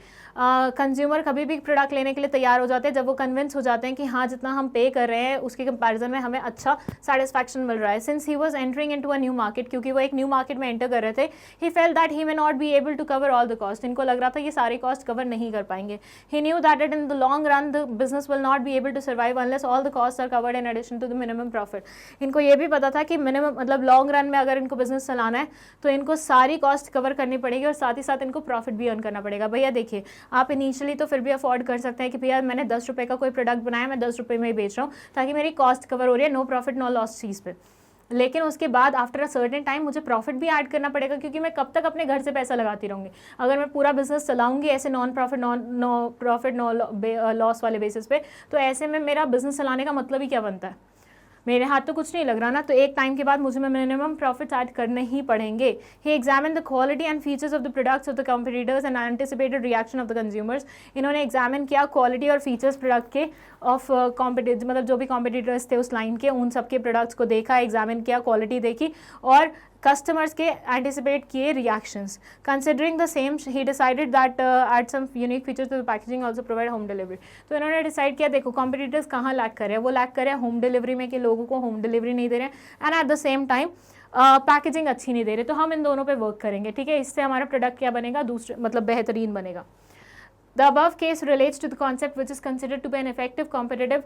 Consumer कभी भी product लेने के लिए तैयार हो जाते हैं जब वो कन्विंस हो जाते हैं कि हाँ जितना हम पे कर रहे हैं उसके कंपैरिजन में हमें अच्छा सेटिस्फैक्शन मिल रहा है. Since he was entering into a new market, क्योंकि वो एक न्यू मार्केट में एंटर कर रहे थे, he felt that he may not be able to cover all the cost. इनको लग रहा था ये सारे कॉस्ट कवर नहीं कर पाएंगे. He knew that it in the long run the business will not be able to survive unless all the cost are covered in addition to the minimum profit. इनको ये भी पता था कि मिनिमम मतलब लॉन्ग रन में अगर इनको बिजनेस चलाना है तो इनको सारी कॉस्ट कवर करनी पड़ेगी और साथ ही साथ इनको प्रॉफिट भी अर्न करना पड़ेगा. भैया देखिए, आप इनिशियली तो फिर भी अफोर्ड कर सकते हैं कि भैया मैंने 10 रुपये का कोई प्रोडक्ट बनाया, मैं 10 रुपये में ही बेच रहा हूँ ताकि मेरी कॉस्ट कवर हो रही है, नो प्रॉफिट नो लॉस चीज़ पे. लेकिन उसके बाद आफ्टर अ सर्टेन टाइम मुझे प्रॉफिट भी ऐड करना पड़ेगा, क्योंकि मैं कब तक अपने घर से पैसा लगाती रहूँगी. अगर मैं पूरा बिजनेस चलाऊंगी ऐसे नॉन प्रॉफिट नो लॉस वाले बेसिस पे, तो ऐसे में मेरा बिजनेस चलाने का मतलब ही क्या बनता है. मेरे हाथ तो कुछ नहीं लग रहा ना, तो एक टाइम के बाद मुझे मिनिमम प्रॉफिट्स ऐड करने ही पड़ेंगे. He examine the quality and features of the products of the competitors and anticipated reaction of the consumers. इन्होंने एग्जामिन किया क्वालिटी और फीचर्स प्रोडक्ट के ऑफ कॉम्पिटिटर, मतलब जो भी कॉम्पिटिटर्स थे उस लाइन के, उन सबके प्रोडक्ट्स को देखा, एग्जामिन किया, क्वालिटी देखी और कस्टमर्स के एंटिसिपेट किए reactions. Considering the same he decided that add some unique features to the packaging also provide home delivery. तो इन्होंने डिसाइड किया, देखो कॉम्पिटिटर्स कहाँ लैक कर रहे हैं, वो लैक कर रहे हैं होम डिलीवरी में कि लोगों को होम डिलीवरी नहीं दे रहे हैं and at the same time packaging अच्छी नहीं दे रहे. तो हम इन दोनों पे वर्क करेंगे, ठीक है. इससे हमारा प्रोडक्ट क्या बनेगा, दूसरे मतलब बेहतरीन बनेगा. The above case relates to the concept which is considered to be an effective competitive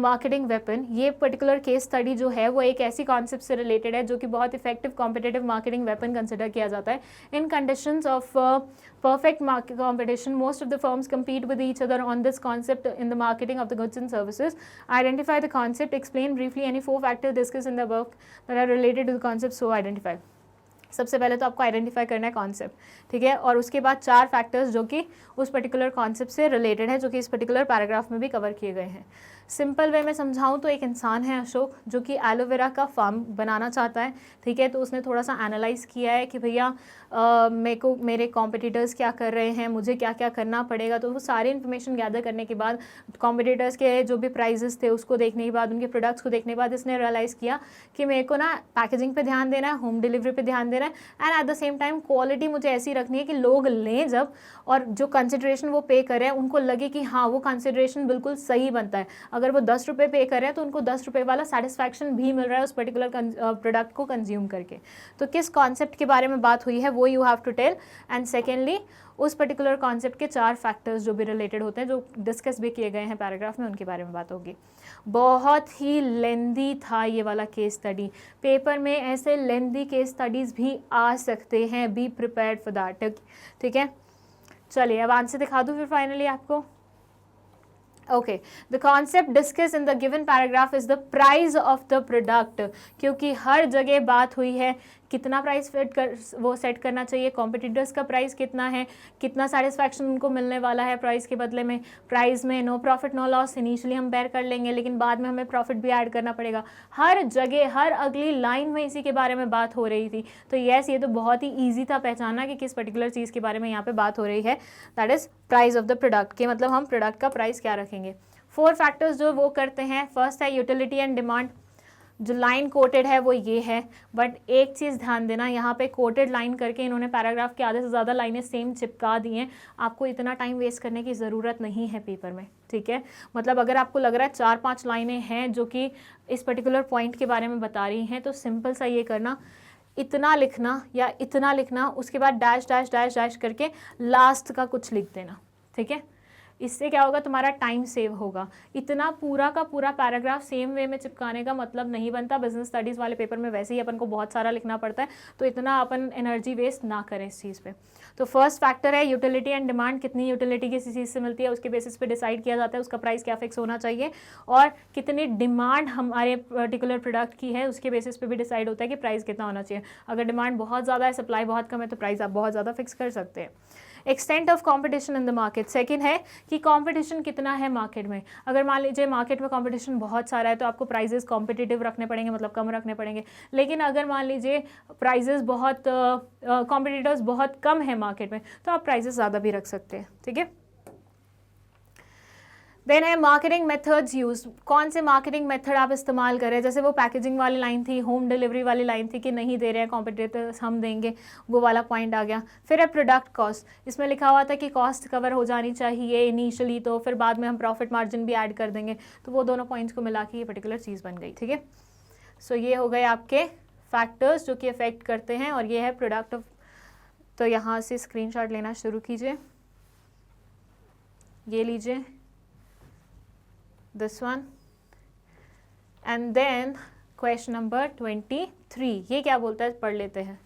marketing weapon. ये particular case study जो है वो एक ऐसी concept से related है जो कि बहुत effective competitive marketing weapon consider किया जाता है. In conditions of perfect market competition, most of the firms compete with each other on this concept in the marketing of the goods and services. Identify the concept, explain briefly any 4 factors discussed in the above that are related to the concept, so identify. सबसे पहले तो आपको identify करना है concept, ठीक है, और उसके बाद 4 फैक्टर्स जो कि उस पर्टिकुलर कॉन्सेप्ट से रिलेटेड है, जो कि इस पर्टिकुलर पैराग्राफ में भी कवर किए गए हैं. सिंपल वे में समझाऊं तो एक इंसान है अशोक, जो कि एलोवेरा का फार्म बनाना चाहता है, ठीक है. तो उसने थोड़ा सा एनालाइज किया है कि भैया मेरे को मेरे कॉम्पिटिटर्स क्या कर रहे हैं, मुझे क्या क्या करना पड़ेगा. तो वो सारी इन्फॉर्मेशन गैदर करने के बाद, कॉम्पिटिटर्स के जो भी प्राइजेस थे उसको देखने के बाद, उनके प्रोडक्ट्स को देखने के बाद इसने रियलाइज़ किया कि मेरे को ना पैकेजिंग पे ध्यान देना है, होम डिलीवरी पे ध्यान देना है and at the same time quality मुझे ऐसी रखनी है कि लोग लें जब, और जो कंसिडरेशन वो पे कर रहे हैं उनको लगे कि हाँ वो कंसिडरेशन बिल्कुल सही बनता है. अगर वो 10 रुपये पे कर रहे हैं तो उनको 10 रुपये वाला सेटिस्फैक्शन भी मिल रहा है उस पर्टिकुलर प्रोडक्ट को कंज्यूम करके. तो किस कॉन्सेप्ट के बारे में बात हुई है वो you have to tell. And secondly उस पर्टिकुलर कॉन्सेप्ट के 4 फैक्टर्स जो भी रिलेटेड होते हैं, जो डिस्कस भी किए गए हैं पैराग्राफ में, उनके बारे में बात होगी. बहुत ही लेंदी था ये वाला केस स्टडी. पेपर में ऐसे लेंदी केस स्टडीज़ भी आ सकते हैं, बी प्रिपेयर्ड फॉर दैट, ठीक है. चलिए अब आंसर दिखा दूँ फिर फाइनली आपको. Okay, the concept discuss in the given paragraph is the price of the product. क्योंकि हर जगह बात हुई है कितना प्राइस सेट करना चाहिए, कॉम्पिटिटर्स का प्राइस कितना है, कितना सेटिस्फैक्शन उनको मिलने वाला है प्राइस के बदले में. प्राइस में no profit no loss, initially हम बेयर कर लेंगे लेकिन बाद में हमें प्रॉफिट भी ऐड करना पड़ेगा. हर जगह हर अगली लाइन में इसी के बारे में बात हो रही थी. तो यस, ये तो बहुत ही ईजी था पहचानना कि किस पर्टिकुलर चीज़ के बारे में यहाँ पे बात हो रही है. That is price of the product, के मतलब हम प्रोडक्ट का प्राइस क्या रखेंगे. 4 फैक्टर्स जो वो करते हैं, फर्स्ट है यूटिलिटी एंड डिमांड. जो लाइन कोटेड है वो ये है, बट एक चीज़ ध्यान देना, यहाँ पे कोटेड लाइन करके इन्होंने पैराग्राफ के आधे से ज़्यादा लाइनें सेम चिपका दी हैं. आपको इतना टाइम वेस्ट करने की ज़रूरत नहीं है पेपर में, ठीक है. मतलब अगर आपको लग रहा है 4-5 लाइनें हैं जो कि इस पर्टिकुलर पॉइंट के बारे में बता रही हैं, तो सिंपल सा ये करना, इतना लिखना या इतना लिखना, उसके बाद डैश डैश डैश डैश करके लास्ट का कुछ लिख देना, ठीक है. इससे क्या होगा, तुम्हारा टाइम सेव होगा. इतना पूरा का पूरा पैराग्राफ सेम वे में चिपकाने का मतलब नहीं बनता. बिजनेस स्टडीज़ वाले पेपर में वैसे ही अपन को बहुत सारा लिखना पड़ता है, तो इतना अपन एनर्जी वेस्ट ना करें इस चीज़ पे. तो फर्स्ट फैक्टर है यूटिलिटी एंड डिमांड. कितनी यूटिलिटी किसी चीज़ से मिलती है उसके बेसिस पे डिसाइड किया जाता है उसका प्राइस क्या फिक्स होना चाहिए, और कितनी डिमांड हमारे पर्टिकुलर प्रोडक्ट की है उसके बेसिस पे भी डिसाइड होता है कि प्राइस कितना होना चाहिए. अगर डिमांड बहुत ज़्यादा है, सप्लाई बहुत कम है, तो प्राइस आप बहुत ज़्यादा फिक्स कर सकते हैं. Extent of competition in the market, second है कि कंपटीशन कितना है मार्केट में। अगर मान लीजिए मार्केट में कंपटीशन बहुत सारा है तो आपको प्राइजेस कॉम्पिटिटिव रखने पड़ेंगे, मतलब कम रखने पड़ेंगे। लेकिन अगर मान लीजिए प्राइजेस बहुत कॉम्पिटिटर्स बहुत कम है मार्केट में तो आप प्राइजेस ज़्यादा भी रख सकते हैं, ठीक है। देन है मार्केटिंग मेथड्स यूज, कौन से मार्केटिंग मेथड आप इस्तेमाल करें, जैसे वो पैकेजिंग वाली लाइन थी, होम डिलीवरी वाली लाइन थी कि नहीं दे रहे हैं कॉम्पिटिटर्स हम देंगे, वो वाला पॉइंट आ गया। फिर है प्रोडक्ट कॉस्ट, इसमें लिखा हुआ था कि कॉस्ट कवर हो जानी चाहिए इनिशियली, तो फिर बाद में हम प्रॉफिट मार्जिन भी ऐड कर देंगे, तो वो दोनों पॉइंट्स को मिला के ये पर्टिकुलर चीज़ बन गई, ठीक है। सो ये हो गए आपके फैक्टर्स जो कि अफेक्ट करते हैं, और ये है प्रोडक्ट ऑफ, तो यहाँ से स्क्रीनशॉट लेना शुरू कीजिए, ये लीजिए this one, and then question number 23, ये क्या बोलता है पढ़ लेते हैं।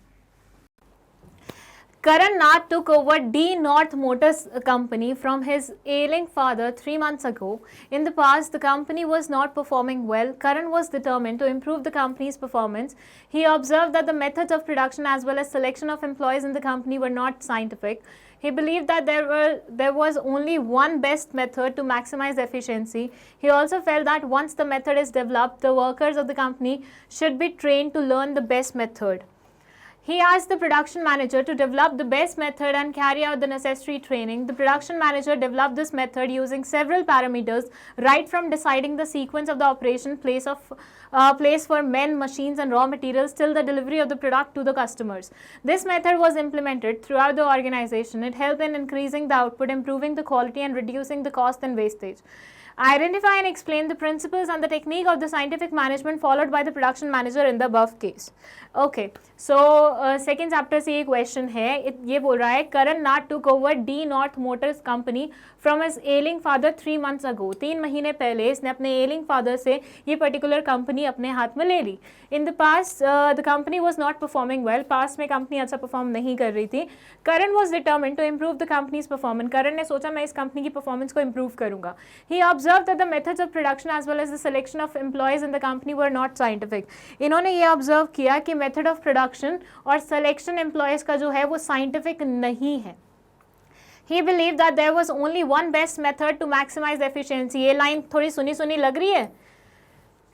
Karan Nath took over D North Motors company from his ailing father 3 months ago. In the past, the company was not performing well. Karan was determined to improve the company's performance. He observed that the methods of production as well as selection of employees in the company were not scientific. He believed that there was only one best method to maximize efficiency. He also felt that once the method is developed, the workers of the company should be trained to learn the best method. He asked the production manager to develop the best method and carry out the necessary training. The production manager developed this method using several parameters, right from deciding the sequence of the operation, place for men, machines and raw materials till the delivery of the product to the customers. This method was implemented throughout the organization. It helped in increasing the output, improving the quality and reducing the cost and wastage. Identify and explain the principles and the technique of the scientific management followed by the production manager in the above case. Okay, so second chapter से ये question है, ये बोल रहा है Karan Nath took over D North Motors company from his ailing father 3 months ago. 3 महीने पहले इसने अपने ailing father से ये particular company अपने हाथ में ले ली. In the past, the company was not performing well. Past में company अच्छा perform नहीं कर रही थी. Karan was determined to improve the company's performance. Karan ने सोचा मैं इस company की performance को improve करूँगा. He observed that the methods of production as well as the selection of employees in the company were not scientific. इन्होंने ये observe किया कि method of production और selection employees का जो है वो scientific नहीं है. He believed that there was only one best method to maximize efficiency. ये लाइन थोड़ी सुनी सुनी लग रही है.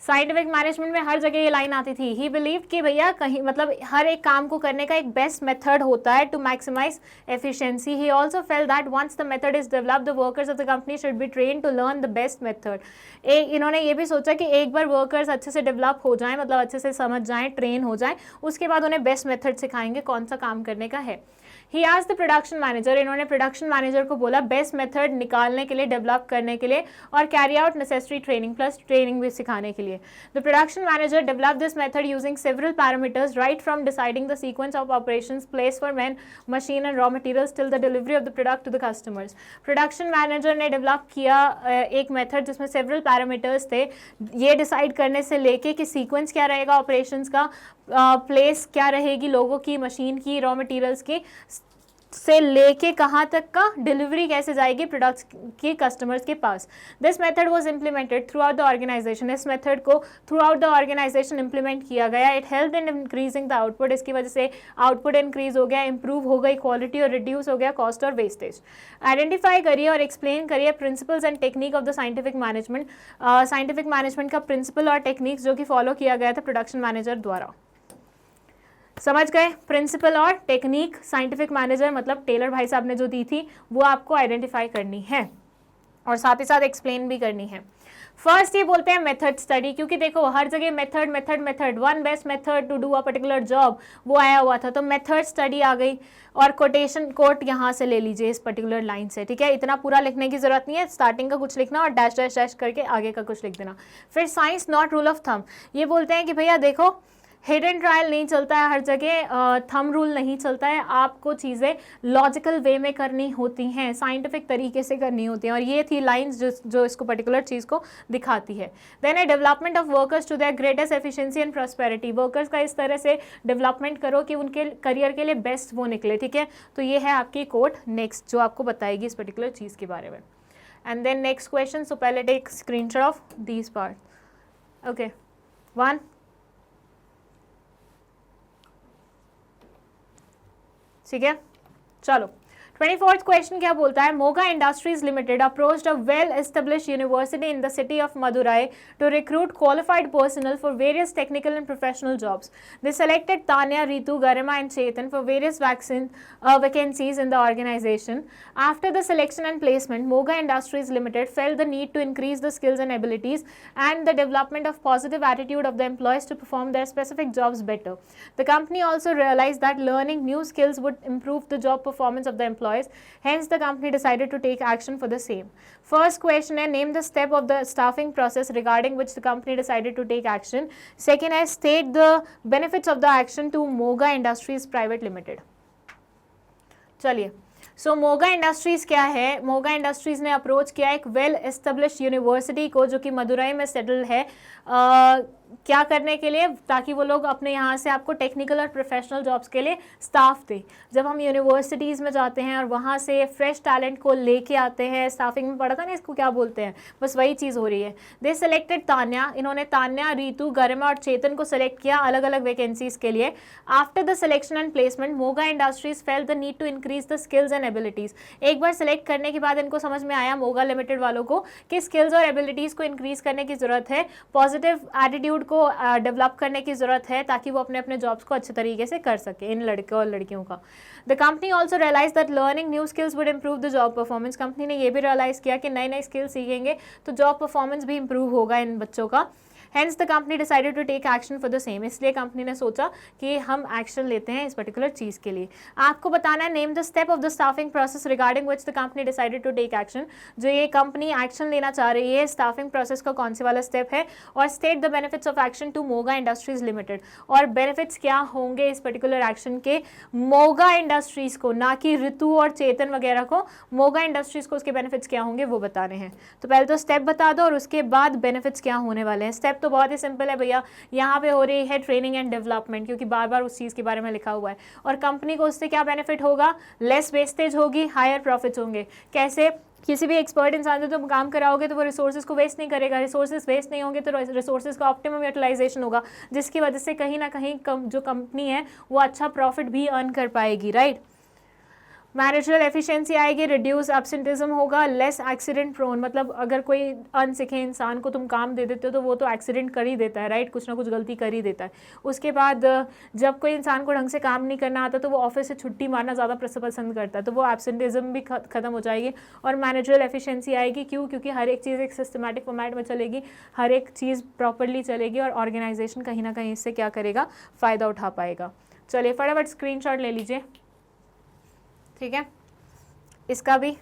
साइंटिफिक मैनेजमेंट में हर जगह ये लाइन आती थी. ही बिलीव कि भैया कहीं मतलब हर एक काम को करने का एक बेस्ट मेथड होता है to maximise efficiency. He also felt that once the method is developed the workers of the company should be train to learn the best method. इन्होंने ये भी सोचा कि एक बार वर्कर्स अच्छे से डेवलप हो जाएं, मतलब अच्छे से समझ जाएं, ट्रेन हो जाएं, उसके बाद उन्हें बेस्ट मेथड सिखाएंगे कौन सा काम करने का है. He asked the production manager, इन्होंने प्रोडक्शन मैनेजर को बोला बेस्ट मेथड निकालने के लिए, डेवलप करने के लिए और carry out necessary training plus training भी सिखाने के लिए. The production manager develop this method using several parameters right from deciding the sequence of operations, place for man, machine and raw materials till the delivery of the product to the customers. Production manager ने develop किया एक method जिसमें several parameters थे, ये decide करने से लेके कि सीक्वेंस क्या रहेगा ऑपरेशंस का, प्लेस क्या रहेगी लोगों की, मशीन की, रॉ मटेरियल्स की, से लेके कहाँ तक का, डिलीवरी कैसे जाएगी प्रोडक्ट्स की कस्टमर्स के पास. This method was implemented throughout the organisation. इस मेथड को throughout the organisation implement किया गया. It help in increasing the output. इसकी वजह से आउटपुट इंक्रीज हो गया, इंप्रूव हो गई क्वालिटी और रिड्यूस हो गया कॉस्ट और वेस्टेज. आइडेंटिफाई करिए और एक्सप्लेन करिए principles and technique of the scientific management. Scientific management का प्रिंसिपल और टेक्निक्स जो कि फॉलो किया गया था प्रोडक्शन मैनेजर द्वारा. समझ गए? प्रिंसिपल और टेक्निक साइंटिफिक मैनेजर मतलब टेलर भाई साहब ने जो दी थी वो आपको आइडेंटिफाई करनी है और साथ ही साथ एक्सप्लेन भी करनी है. फर्स्ट ये बोलते हैं मेथड स्टडी, क्योंकि देखो हर जगह method method method, one best method to do a particular job वो आया हुआ था, तो मेथड स्टडी आ गई. और कोटेशन कोट यहाँ से ले लीजिए इस पर्टिकुलर लाइन से, ठीक है. इतना पूरा लिखने की जरूरत नहीं है, स्टार्टिंग का कुछ लिखना और डैश डैश डैश करके आगे का कुछ लिख देना. फिर science not rule of thumb, ये बोलते हैं कि भैया देखो हिडन ट्रायल नहीं चलता है हर जगह, थंब रूल नहीं चलता है, आपको चीज़ें लॉजिकल वे में करनी होती हैं, साइंटिफिक तरीके से करनी होती हैं. और ये थी लाइंस जो इसको पर्टिकुलर चीज़ को दिखाती है. Then a development of workers to their greatest efficiency and prosperity. Workers का इस तरह से डेवलपमेंट करो कि उनके करियर के लिए बेस्ट वो निकले, ठीक है. तो ये है आपकी कोट नेक्स्ट जो आपको बताएगी इस पर्टिकुलर चीज़ के बारे में. And then next question, so पहले take screenshot of these part. Okay, 1 ठीक है. चलो 24th क्वेश्चन क्या बोलता है, Moga industries limited approached a well established university in the city of Madurai to recruit qualified personal for various technical and professional jobs. They selected Tanya, Ritu, Garima and Chetan for various vacancies in the organization. After the selection and placement, Moga Industries Limited felt the need to increase the skills and abilities and the development of positive attitude of the employees to perform their specific jobs better. The company also realized that learning new skills would improve the job performance of the employees. Hence, the company decided to take action for the same. First question है, name the step of the staffing process regarding which the company decided to take action. Second है, state the benefits of the action to Moga Industries Private Limited. चलिए, सो Moga industries क्या है, Moga industries ने approach किया एक well established university को जो कि मदुरई में सेटल है, क्या करने के लिए, ताकि वो लोग अपने यहाँ से आपको टेक्निकल और प्रोफेशनल जॉब्स के लिए स्टाफ दे. जब हम यूनिवर्सिटीज़ में जाते हैं और वहाँ से फ्रेश टैलेंट को लेके आते हैं, स्टाफिंग में पढ़ा था ना, इसको क्या बोलते हैं, बस वही चीज़ हो रही है. दे सेलेक्टेड तान्या, इन्होंने तान्या, रितु, गरिमा और चेतन को सेलेक्ट किया अलग अलग वैकेंसीज के लिए. After the selection and placement, Moga industries felt the need to increase the skills and abilities. एक बार सेलेक्ट करने के बाद इनको समझ में आया मोगा लिमिटेड वालों को कि स्किल्स और एबिलिटीज़ को इंक्रीज करने की ज़रूरत है, पॉजिटिव एटीट्यूड को डेवलप करने की जरूरत है ताकि वो अपने अपने जॉब्स को अच्छे तरीके से कर सके, इन लड़के और लड़कियों का. The company also realise that learning new skills would improve the job performance. Company ने ये भी रियलाइज किया कि नए नए स्किल्स सीखेंगे तो जॉब परफॉर्मेंस भी इंप्रूव होगा इन बच्चों का. Hence the company decided to take action for the same. इसलिए कंपनी ने सोचा कि हम एक्शन लेते हैं इस पर्टिकुलर चीज़ के लिए. आपको बताना है name the step of the staffing process regarding which the company decided to take action. जो ये कंपनी एक्शन लेना चाह रही है, स्टाफिंग प्रोसेस का कौन से वाला स्टेप है, और state the benefits of action to Moga industries limited. और बेनिफिट्स क्या होंगे इस पर्टिकुलर एक्शन के मोगा इंडस्ट्रीज को, ना कि ऋतु और चेतन वगैरह को, मोगा इंडस्ट्रीज को उसके बेनिफिट्स क्या होंगे वो बताने हैं. तो पहले तो स्टेप बता दो और उसके बाद बेनिफिट्स क्या होने वाले हैं. स्टेप तो बहुत ही सिंपल है भैया, यहाँ पे हो रही है ट्रेनिंग एंड डेवलपमेंट, क्योंकि बार बार उस चीज़ के बारे में लिखा हुआ है. और कंपनी को उससे क्या बेनिफिट होगा, लेस वेस्टेज होगी, हायर प्रॉफिट्स होंगे. कैसे, किसी भी एक्सपर्ट इंसान से तुम काम कराओगे तो वो रिसोर्सेज को वेस्ट नहीं करेगा, रिसोर्सेज वेस्ट नहीं होंगे तो रिसोर्सेज का ऑप्टिमम यूटिलाइजेशन होगा, जिसकी वजह से कहीं ना कहीं जो कंपनी है वो अच्छा प्रॉफिट भी अर्न कर पाएगी, राइट. मैनेजरल एफिशिएंसी आएगी, रिड्यूस एब्सेंटिज्म होगा, लेस एक्सीडेंट प्रोन. मतलब अगर कोई अनसीखे इंसान को तुम काम दे देते हो तो वो तो एक्सीडेंट कर ही देता है, राइट, कुछ ना कुछ गलती कर ही देता है. उसके बाद जब कोई इंसान को ढंग से काम नहीं करना आता तो वो ऑफिस से छुट्टी मारना ज़्यादा पसंद करता है, तो वो एब्सेंटिज्म भी खत्म हो जाएगी. और मैनेजरल एफिशिएंसी आएगी, क्यों, क्योंकि हर एक चीज़ एक सिस्टमैटिक फॉर्मेट में चलेगी, हर एक चीज़ प्रॉपरली चलेगी और ऑर्गेनाइजेशन कहीं ना कहीं इससे क्या करेगा, फ़ायदा उठा पाएगा. चलिए फटाफट स्क्रीनशॉट ले लीजिए, ठीक है, इसका भी.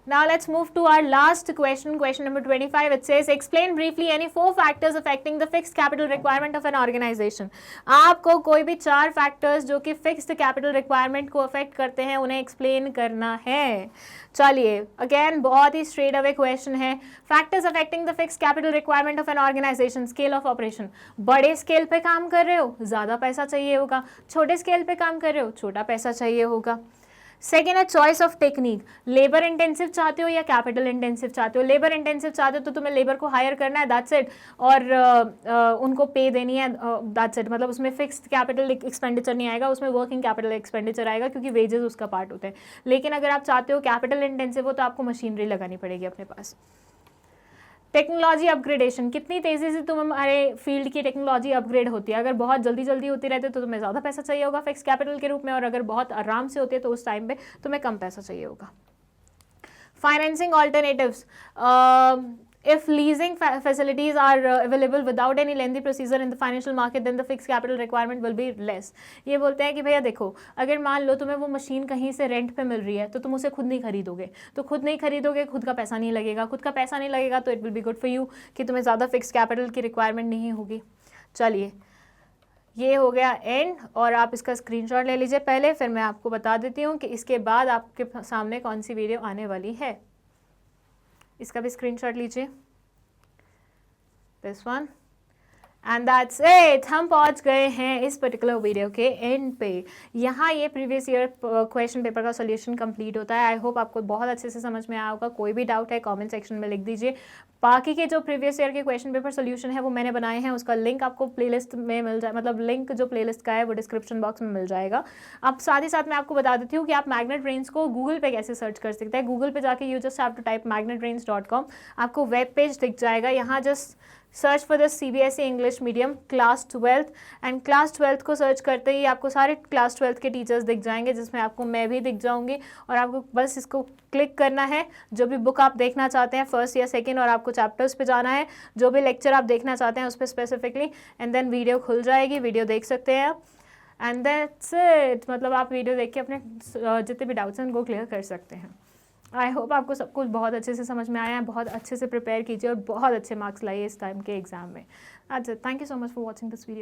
Now let's move to our last question, question number 25. It says, explain briefly any 4 factors affecting the fixed capital requirement of an organization. आपको कोई भी 4 फैक्टर्स जो कि फिक्स्ड कैपिटल रिक्वायरमेंट को अफेक्ट करते हैं उन्हें एक्सप्लेन करना है. चलिए, अगेन बहुत ही स्ट्रेट अवे क्वेश्चन है. Factors affecting the fixed capital requirement of an organisation. Scale of operation, बड़े स्केल पे काम कर रहे हो ज़्यादा पैसा चाहिए होगा, छोटे स्केल पे काम कर रहे हो छोटा पैसा चाहिए होगा. सेकेंड है choice of technique, labour intensive चाहते हो या कैपिटल इंटेंसिव चाहते हो. लेबर इंटेंसिव चाहते हो तो तुम्हें लेबर को हायर करना है, दैट्स इट, और उनको पे देनी है, दैट्स इट. मतलब उसमें फिक्स्ड कैपिटल एक्सपेंडिचर नहीं आएगा, उसमें वर्किंग कैपिटल एक्सपेंडिचर आएगा क्योंकि वेजेस उसका पार्ट होते हैं. लेकिन अगर आप चाहते हो कैपिटल इंटेंसिव हो तो आपको मशीनरी लगानी पड़ेगी अपने पास. टेक्नोलॉजी अपग्रेडेशन, कितनी तेज़ी से तुम्हारे फील्ड की टेक्नोलॉजी अपग्रेड होती है. अगर बहुत जल्दी जल्दी होती रहती है तो तुम्हें ज़्यादा पैसा चाहिए होगा फिक्स कैपिटल के रूप में, और अगर बहुत आराम से होती है तो उस टाइम पे तुम्हें कम पैसा चाहिए होगा. Financing alternatives, if leasing facilities are available without any lengthy procedure in the financial market, then the fixed capital requirement will be less. ये बोलते हैं कि भैया देखो, अगर मान लो तुम्हें वो मशीन कहीं से रेंट पे मिल रही है तो तुम उसे खुद नहीं खरीदोगे, तो खुद नहीं खरीदोगे, खुद का पैसा नहीं लगेगा, खुद का पैसा नहीं लगेगा तो it will be good for you कि तुम्हें ज़्यादा फिक्स कैपिटल की रिक्वायरमेंट नहीं होगी. चलिए, ये हो गया एंड, और आप इसका स्क्रीनशॉट ले लीजिए पहले, फिर मैं आपको बता देती हूँ कि इसके बाद आपके सामने कौन सी वीडियो आने वाली है. इसका भी स्क्रीनशॉट लीजिए, this one. And that's it, हम पहुंच गए हैं इस पर्टिकुलर वीडियो के एंड पे। यहाँ ये प्रीवियस ईयर क्वेश्चन पेपर का सॉल्यूशन कंप्लीट होता है। आई होप आपको बहुत अच्छे से समझ में आया होगा। कोई भी डाउट है कमेंट सेक्शन में लिख दीजिए। बाकी के जो प्रीवियस ईयर के क्वेश्चन पेपर सॉल्यूशन है वो मैंने बनाए हैं, उसका लिंक आपको प्लेलिस्ट में मिल जाए, मतलब लिंक जो प्लेलिस्ट का है वो डिस्क्रिप्शन बॉक्स में मिल जाएगा। अब साथ ही साथ मैं आपको बता देती हूँ कि आप मैग्नेट ब्रेन्स को गूगल पे कैसे सर्च कर सकते हैं। गूगल पे जाके you just have to type magnetbrains.com, आपको वेब पेज दिख जाएगा। यहाँ just search for the CBSE English medium class 12th, and class 12th को सर्च करते ही आपको सारे क्लास 12th के टीचर्स दिख जाएंगे, जिसमें आपको मैं भी दिख जाऊंगी। और आपको बस इसको क्लिक करना है, जो भी बुक आप देखना चाहते हैं फर्स्ट या सेकंड, और आपको चैप्टर्स पे जाना है, जो भी लेक्चर आप देखना चाहते हैं उस पर स्पेसिफिकली, एंड देन वीडियो खुल जाएगी, वीडियो देख सकते हैं आप। एंड दैट्स इट, मतलब आप वीडियो देख के अपने जितने भी डाउट्स हैं उनको क्लियर कर सकते हैं। आई होप आपको सब कुछ बहुत अच्छे से समझ में आया है। बहुत अच्छे से प्रिपेयर कीजिए और बहुत अच्छे मार्क्स लाइए इस टाइम के एग्जाम में। अच्छा, thank you so much for watching this video.